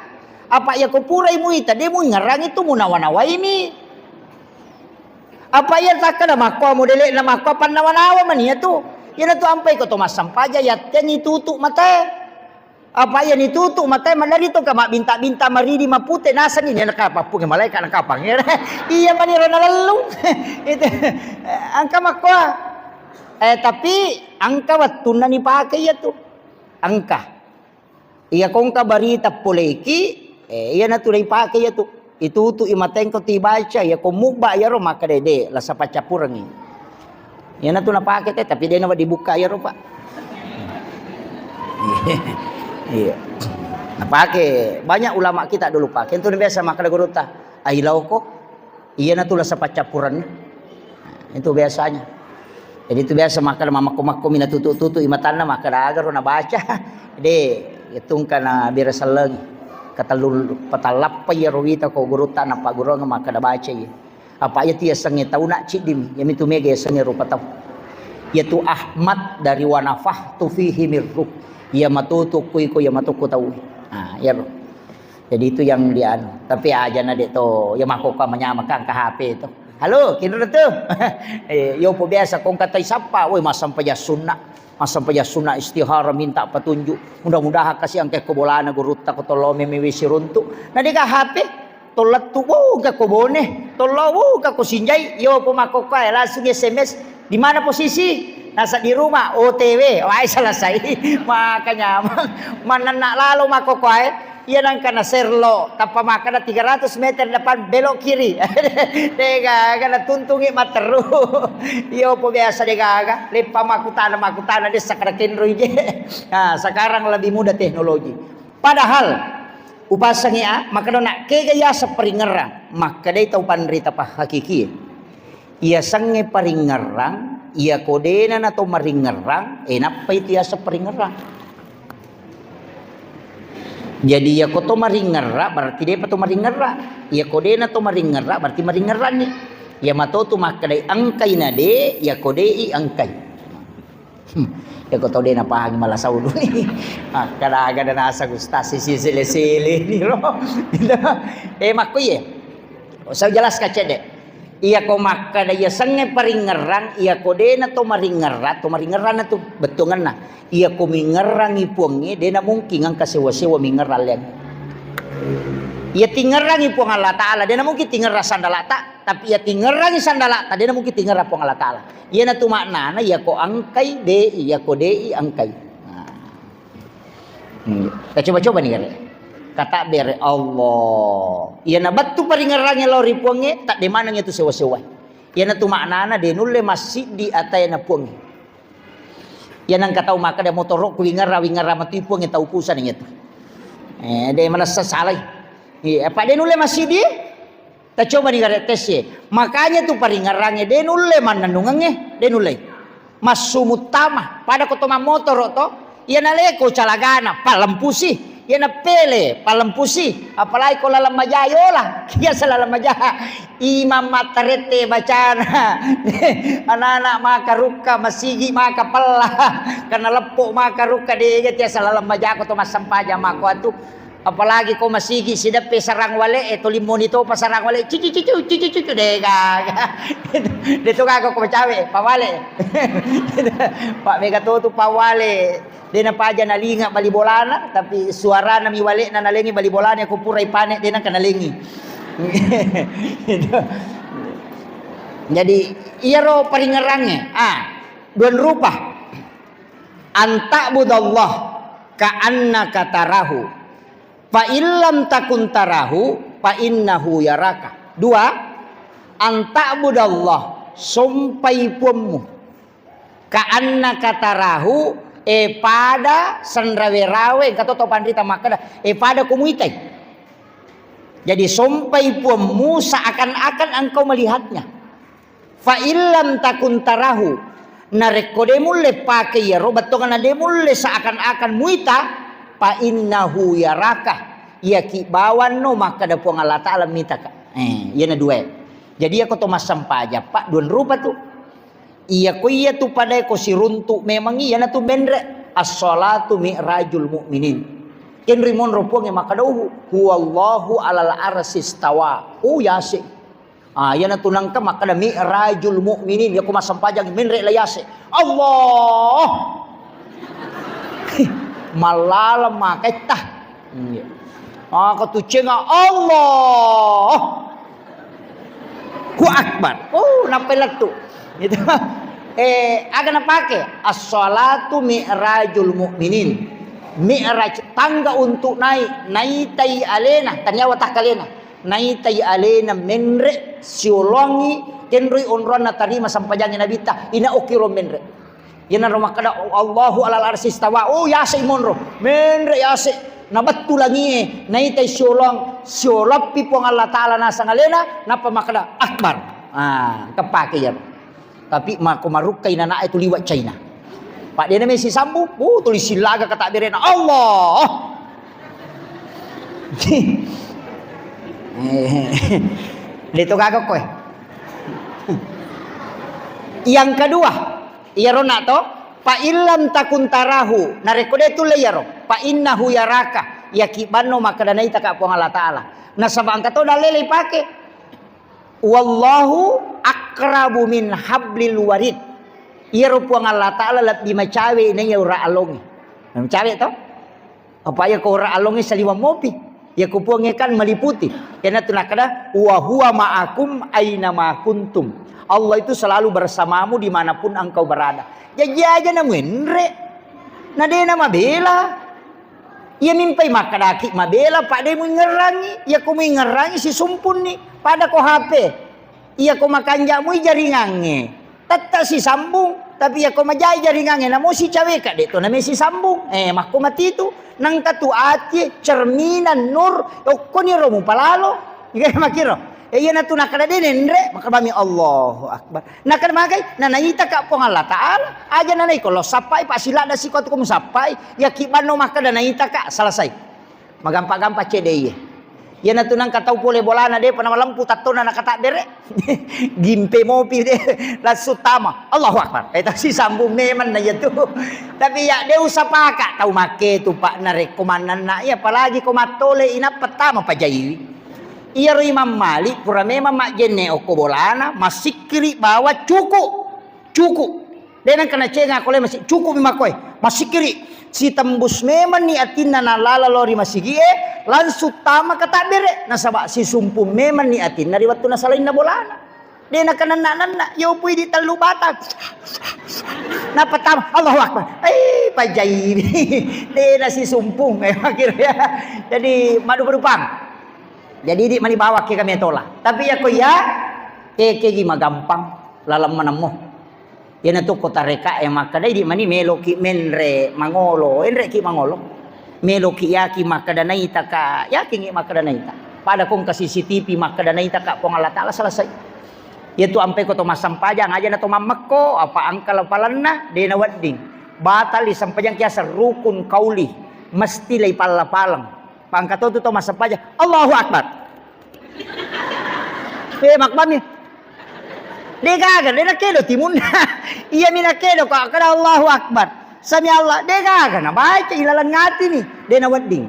S3: apa ya ku purai mu ita dia mu ngerang itu mu nawa-nawa ini apa ya tak ada makwa modele na makwa pan nawa-nawa man ya tu ya tu ampai ko to masampaja ya teni tutuk mata apa yang ditutup mata malari to ka binta-binta maridi mapute nasan ini nak apa pun malaikat nak apa iya mani rona lalu itu angka makwa tapi angka watuna ni pakai ya tu angka iya kong ka barita poleki iya na tu dai pakai ya tu itu tu imateng ko tibaca ya ko mugba ya ro maka dede la sa pacapurangi iya na tu na pakai tapi dia na dibuka ya ro pak iya. Nah, pakai banyak ulama kita dulu pakai itu biasa makan guru tah ailau kok iya na tulah sapacapuran itu biasanya jadi itu biasa makan mamaku mina tutu imatanna makan agar na baca de hitung kana birasa lagi kata lul patalap ya rawita ko guru tah napa guru makan baca ya apa ya tia sange tau nak cidim ya mitu mega sange rupa tau yaitu Ahmad dari wanafah tu fihi mirruh ya matutuk kuiku ya matuku tahu ya bro jadi itu yang dia tapi aja na to ya makoka menyamakan ke HP itu halo kira tu yo po biasa kong katai sapa woi masam paja sunnah istihara minta petunjuk mudah-mudahan kasih angke kobolana guru tak tolo memewi siruntuk na di ka HP tolat tu ka kobone tolo ka ko sinjai yo po makoka langsung SMS di mana posisi nasa di rumah OTW wah selesai makanya mana nak lalu makokoy iya nang kana serlo tanpa makan 300 meter depan belok kiri dega kana tuntungi materu iyo po biasa dega lepa makutana dia sakarakin ruije nah sekarang lebih mudah teknologi padahal upasangi maka nak kegaya seperingerang maka dia tahu panderita pak hakiki iya sange paringerang ia kodena atau maringerang napa itu ya seperingerang jadi ya koto maringerang berarti dia patu maringerang ia kodena atau maringerang berarti maringerang nih ya mato tu makadai angkai nade ya kodei angkai ya koto dena pahagi malah saudu nih kada ada nasa gustasi sile nih loh makku ya saya jelas kaca deh iya ko maka daya sange paringerang iya ko dena to maringeran tu betungan na iya ko mingerang ipuangi dena mungkin ang kasewa-sewa mingeral yan iya tingerang ipuang Allah Ta'ala dena mungkin tingerang sandalata tapi iya tingerang sandalata dena mungkin tingerang ipuang Allah Ta'ala iya na tu makna na iya ko angkai de iya ko de angkai kita coba-coba nih kan kata bere Allah iya na batu paringerangnya lori puangnya tak di mana itu sewa-sewa iya na tu maknana de nulle masjid di atay na puangnya iya nang katau maka de motorok wingara mati puangnya tau pusan itu de mana sasalai iya apa de nulle masjid di tak coba nih kada tes ya makanya tu paringerangnya de nulle manandungangnya de nulle masumutama pada kotoma motor to iya na leko calagana palampusi ya na pele palempusi apalagi kalau lalam majayo lah kia salah majaha imam matarete bacana anak-anak maka ruka masigi maka pelah karena lepuk maka ruka dia tia salah majaha ko to masampaja mako atu apalagi ko masigi sidape sarang wale to limon itu pasarang wale cici dega dito ka ko cawe pawale pak mega tu pawale dia na paja nalinga bali bolana tapi suara na miwale na nalengi bali bolana ko purai panek dia na kanalengi jadi iya ro paringerangnya duan rupa anta budallah ka'annaka tarahu fa illam takun tarahu fa innahu yaraka. 2 anta'budallah sumpai puammu ka'annaka tarahu pada sanrawe-rawe kata to pandita makada pada kumuitai. Jadi sumpai puammu seakan-akan engkau melihatnya. Fa illam takun tarahu narekode mulle pakai ya robat to kana de mulle seakan-akan muita fa innahu yaraka ya ki bawan no maka da puang Allah taala mita ka. Yana 2. Jadi aku to masampaja pak duan rupa tu. Iya ko iya tu pada ko siruntu memang iya na tu bendre as-salatu mi'rajul mu'minin. Ken rimon ropuang yang makadahu huwallahu alal arsis tawa. Oh yase. Yana tunang ka makada mi'rajul mu'minin ya ko masampajang menre layase. Allah. Malala maketah. Katucenga Allah. Ku akbar. Oh napelat tu. Gitu. Akan napake as-salatu mi'rajul mu'minin. Mi'raj tangga untuk naik tai alena tanyawa takalena naik tai alena menre siolongi kenrui onron na tarima sampajanya nabita ina okiro menre yana romakada Allahu alal arsis tawa. Oh yase monro menre yase nabattu langi naik tai siolong pipong Allah taala nasa ngalena napa makada akbar. Kepake ya. Tapi mako marukai nana itu liwat China. Pak dia namanya si Sambu, tulis silaga kata berena Allah. Dito kagak kowe. Yang kedua, iya rona to, pa illam takun tarahu, narekode tu layaro, pa innahu yaraka, yakibano makadana ita ka puang Allah taala. Nasabang kato dalele pake. Wallahu akrabu min hablil warid. Iya rupuang Allah Ta'ala di macawe ini ya ura alongi. Macawe tau? Apa ya ko ura alongi saliwa mopi. Ya kupuangnya kan meliputi. Karena itu nakada wa huwa ma'akum aina ma kuntum. Allah itu selalu bersamamu dimanapun engkau berada. Jadi aja na menre. Nadena mabela. Ia mimpai makadaki mabela pak de mengerangi. Ya ko mengerangi si sumpun ni pada ko HP. Ia ko makanjamu jaringange. Tata si sambung tapi ya ko majai jaringange namo si cawe ka de to na si sambung mako mati tu nang tatu ati cerminan nur ko ni romo palalo iga makiro iya na tu nakada de nendre makabami Allahu akbar nakada magai na naita ka pong Allah taala aja nanay ko lo sapai pa sila da sikot ko sapai ya kibano makada naita ka selesai magampa-gampa cede ya na tunang katau pole bolana de pana malampu tatona nakata bere gimpe mopi de lasutama Allahu akbar eta si sambung neman na ya tu tapi ya de usapaka tau make tu pak na rekomanan na ya apalagi ko matole ina pertama pajai iya Imam Malik pura memang mak jenne oko bolana masikri bawa cuku de nang kana cenga kole masih cukup mimakoy masikri si tembus memang ni atin na nalala lori masigi langsung tama kata bere nasaba si sumpu memang ni atin nari waktu nasalain na bolana de na kanan yo pui di talu bata na pertama Allahu akbar pajai de na si sumpung akhirnya jadi madu berupang jadi di mani bawa ke kami tola tapi ya ko ya ke gima gampang lalam manamo yan na to kota reka makadai di mani meloki menre mangolo enre ki mangolo meloki yaki makadanaita ka yaki ngi makadanaita pada kong ka CCTV makadanaita ka pong Allah taala selesai yaitu ampe ko to masampajang aja na to mamako apa angkal palanna de na wadding batal di sampajang kiasa rukun kauli mesti lay palapalang pangkato to masampajang Allahu akbar makbami de gagan de nakedo timun iya minakedo ko kada Allahu akbar sami Allah de gagan na baca ilalan ngati ni de na wadding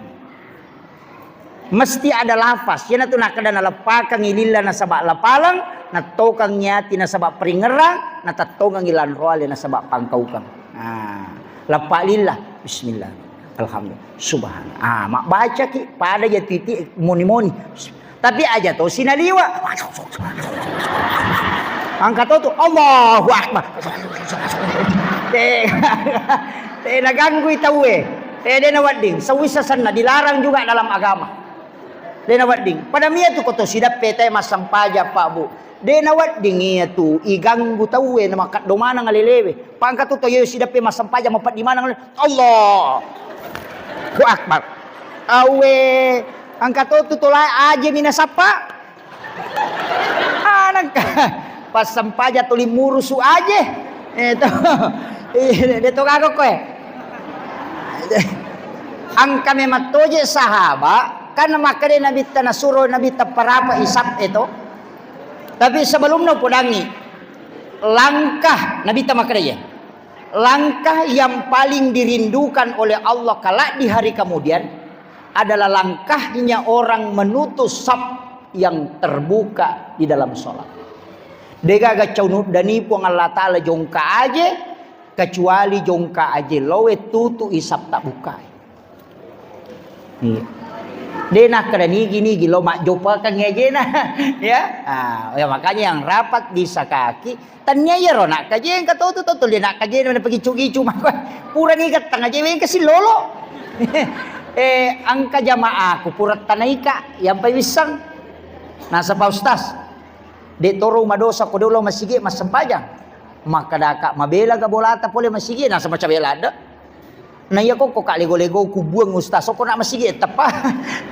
S3: mesti ada lafaz yana tu nakada na lapakang ililla na sabak lapalang na tokang nyati na sabak peringerang na tatokang ilan roale na sabak pangkaukang lapa lillah bismillah alhamdulillah subhanallah mak baca ki pada ya titik moni tapi aja to sinaliwa angkat tu Allahu akbar. Naganggu itaw Dia nawading. Sawisa sana dilarang juga dalam agama. Dia nawading. Pada mia tu koto sidap pete masang paja Pak Bu. Dia nawading iya tu iganggu tahu na makat do mana ngalilewe. Pangkat tu toyo sidap pe masang paja mapat di mana ngalilewe. Allah. Ku akbar. Awe angkat tu tolai aja minasapa. Anak pas sampaja tuli murusu aja. Itu. Itu kagok kowe. Ang kami matoje sahaba kan makade nabi tanasuro nabi taparapa isap itu. Tapi sebelumnya pudangi langkah nabi tamakade ya. Langkah yang paling dirindukan oleh Allah kala di hari kemudian adalah langkahnya orang menutus saf yang terbuka di dalam sholat. Dega gacau dani puang Allah Ta'ala jongka aja kecuali jongka aja lowe tutu isap tak buka. Nih. Dena kerani gini gilo mak jopa kan ngejena ya. Ya makanya yang rapat di sakaki tanya ya ro nak kaje ka tu dia nak kaje mana pergi cugi cuma pura ni kat tengah je kasi lolo. Angka jamaah ku pura tanaika yang pai wisang. Nasa pa ustaz. De toro madosa ko dolo masigi mas sempajang. Maka daka mabela ga bolata pole masigi nasa macabela ada. Na iya ko kalego-lego ku buang ustaz ko na masigi tepa.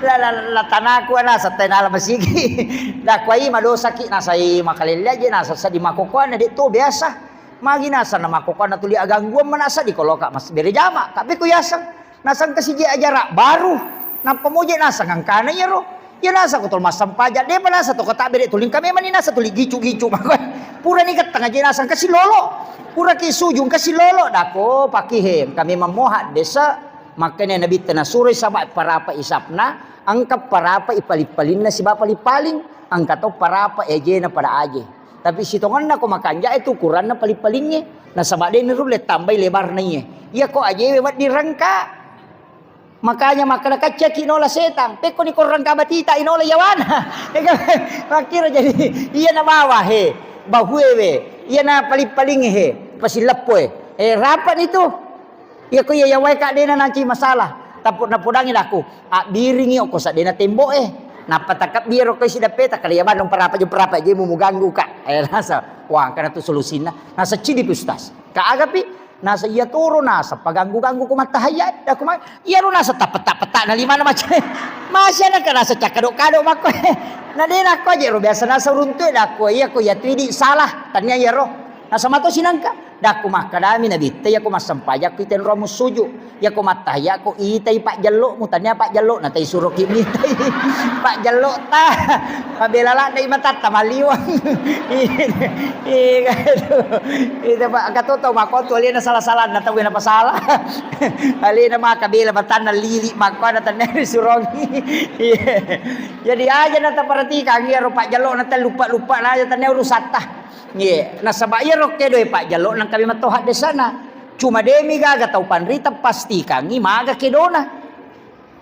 S3: La tanaku na sa tenala masigi. Da kwai madosa ki nasa makalilya je nasa sa di makokuan de to biasa. Magi nasa na makokuan na tuli agangguan manasa di koloka mas bere jama. Tapi ku yasang nasang kasigi ajara baru. Na pemuji nasa ngangkana ya ro. Ya nasa ko tol masam pajak dia pa nasa to kata bere tuling kami man nasa tuli gicu-gicu mako. Pura ni kat tengah jenazah kasi lolo. Pura ki sujung kasi lolo dako pakihem kami memohat desa makanya nabi tanasuri sabat parapa isapna angkap parapa ipalipalin na si bapa lipaling angkat to parapa eje na pada aje. Tapi sitongan na ko makanja itu ukuran na palipalingnya. Na sabat dia nirulet tambay lebar na iya. Iya ko aje wet dirangka. Makanya makana kaca inola setang peko ni korang kabatita inola yawana makira jadi iya na bawah he bahuewe iya na paling he pasilapoe rapat itu iya ko iya yawai kak dena nanti masalah taput na pudangin aku biringi ko sa dena tembok napatakap biro ko sida peta kali yaman dong parapa je mu ganggu kak nasa wah kana tu solusina nasa cidi ustaz kaagapi nasa iya turun nasa paganggu-ganggu ko matahayat aku iya ro nasa tapet-tapet na lima na macam masya na ka nasa cakadok-kadok mako na din ako aja ro biasa nasa runtuy dako iya ko ya tuidi salah tanya iya ro nasa mato sinangka dako makadami na bitte ya ko masampajak kiten ro musuju ya ko matahaya ko itay pak jallo mo tanya pak jallo na tay suruh kimitay pak jallo ta pabelala na imatat tamaliwang itu pak katoto makoto ali na salah-salah na tawin na pasalah ali na makabila batan na lili makwa na tanya surogi jadi aja na taparati kagi ro pak jallo na lupa-lupa na aja tanya urusata nasaba iya ro kedo pak jallo nang kami matohat di sana cuma demi gaga tau panrita pasti kangi maga kedona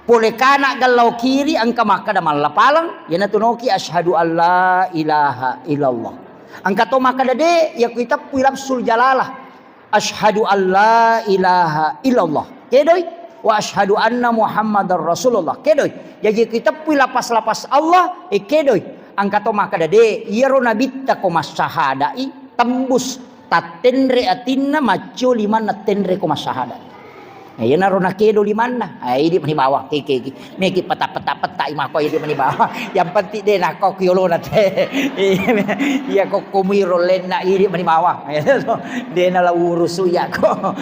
S3: boleh kana galau kiri angka maka da malapalang yana tunoki asyhadu alla ilaha illallah angka to maka de ya kita pilapsul jalalah asyhadu alla ilaha illallah kedoy wa asyhadu anna muhammadar rasulullah kedoy jadi kita pilapas-lapas Allah kedoy angka to maka de yero nabitta ko masyahadai tembus tatenre atinna macho liman na tenre ko masyahada. Ayan na ro na kedo liman na. Ay di manibawa kiki. Meki pata ima ko di manibawa. Yang penting de na ko kyolo na te. Iya ko kumiro len na di manibawa. De na la urusu ya ko.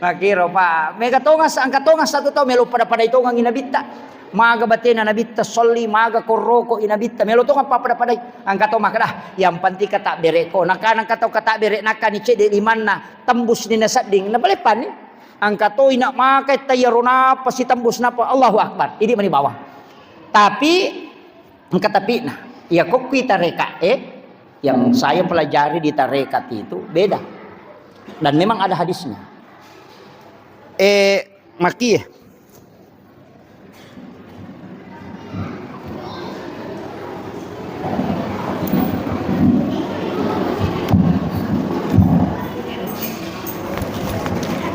S3: Makiro pa. Mega tongas angka tongas satu to melo pada itongang inabita. Maga batina nabitta solli maga koroko inabitta meloto kan papada padai angkato makada yang penting kata bereko nakanang kata kata berek nakani cede limanna tembus ni nasading na balepan ni angkato ina makai tayaruna pasti tembus napa Allahu akbar ini mani bawah tapi angkat tapi nah ya kok kita reka yang saya pelajari di tarekat itu beda dan memang ada hadisnya maki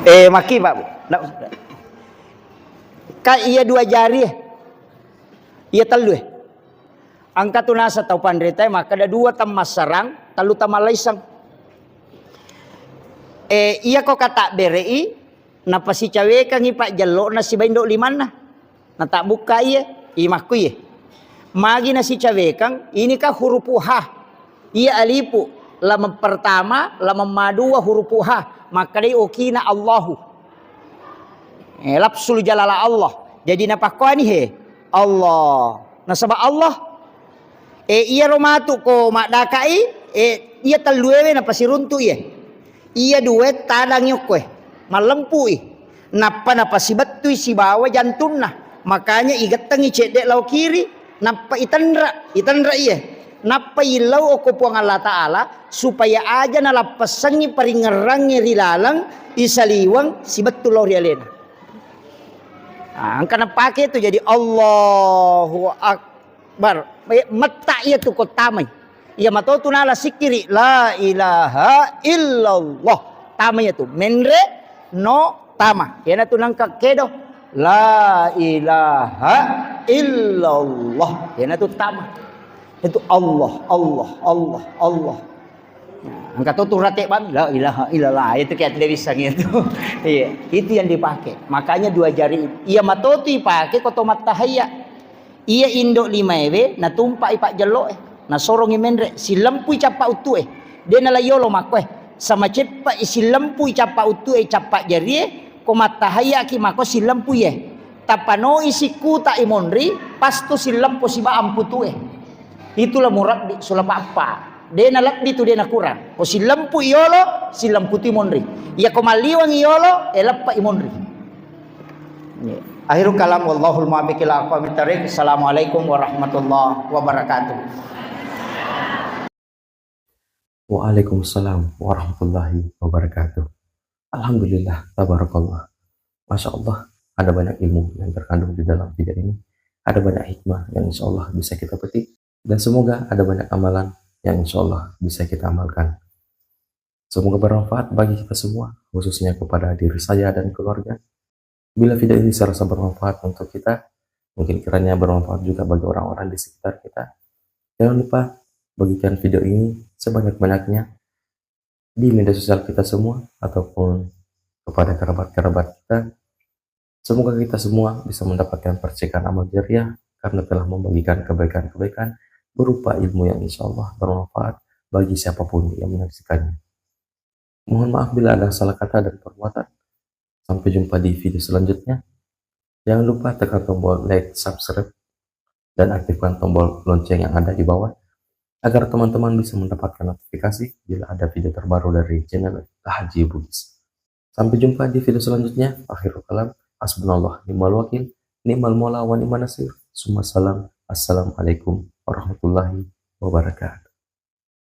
S3: maki Pak Bu. Ka ia 2 jari. Ia telu. Angkat tunasa tau pandrita maka ada 2 tamas sarang, talu tamalaisang. Iya kok kata berei, napa si cawe kang ipak jelo na si baindo liman na. Na tak buka iya, imakku iya. Magi na si cawe kang, ini kah huruf H. Iya alipu, lama pertama, lama madua huruf H. Maka dia okina Allahu. Lapsul jalala Allah. Jadi napa ko ni he? Allah. Nasabah Allah. Iya romatu ko makdakai. Iya taluewe napa si runtu iya. Iya duet tadang yokwe. Malempui. Napa si batui si bawa jantun nah. Makanya igatangi cedek lau kiri. Napa itandra iya. Napa ilau oko puang Allah Ta'ala. Supaya aja nalapasangi paringerangi rilalang. Isaliwang si betul lau rialena. Karena pakai itu jadi Allahu Akbar. Mata ia tu kotamai. Ia matau tu nala sikiri la ilaha illallah. Tamanya tu menre no tama. Ia tu nangka kedo la ilaha illallah. Ia tu tama. Itu Allah. Angkat tu ratek bang la ilaha illallah. Itu kayak tidak bisa gitu. Iya, itu yang dipakai. Makanya 2 jari. Ia matau tu dipakai koto matahaya. Ia indok 5 ewe na tumpak ipak jelo na sorong imendre si lampu capa utu dia na layolo makwe sama cepat si lampu capa utu capa jari ko matahaya ki mako si lampu tapano isi kuta imonri pasto si lampu si ba amputu itulah murad di sulap apa dia na lakdi tu dia na kurang ko si lampu iolo si lampu tu imonri ia ko maliwang iolo elapa imonri. Akhirul kalam wallahul muwaffiq ila aqwamit thariq. Assalamualaikum warahmatullahi wabarakatuh.
S2: Waalaikumsalam warahmatullahi wabarakatuh. Alhamdulillah, tabarakallah. Masya Allah, ada banyak ilmu yang terkandung di dalam video ini. Ada banyak hikmah yang insya Allah bisa kita petik. Dan semoga ada banyak amalan yang insya Allah bisa kita amalkan. Semoga bermanfaat bagi kita semua, khususnya kepada diri saya dan keluarga. Bila video ini serasa bermanfaat untuk kita, mungkin kiranya bermanfaat juga bagi orang-orang di sekitar kita. Jangan lupa bagikan video ini sebanyak-banyaknya di media sosial kita semua ataupun kepada kerabat-kerabat kita. Semoga kita semua bisa mendapatkan percikan amal jariah karena telah membagikan kebaikan-kebaikan berupa ilmu yang insya Allah bermanfaat bagi siapapun yang menyaksikannya. Mohon maaf bila ada salah kata dan perbuatan. Sampai jumpa di video selanjutnya. Jangan lupa tekan tombol like, subscribe, dan aktifkan tombol lonceng yang ada di bawah agar teman-teman bisa mendapatkan notifikasi bila ada video terbaru dari channel Haji Bugis. Sampai jumpa di video selanjutnya. Akhirul kalam. Hasbunallah ni'mal wakil, ni'mal mola wa ni'man nasir. Summa salam. Assalamualaikum warahmatullahi wabarakatuh.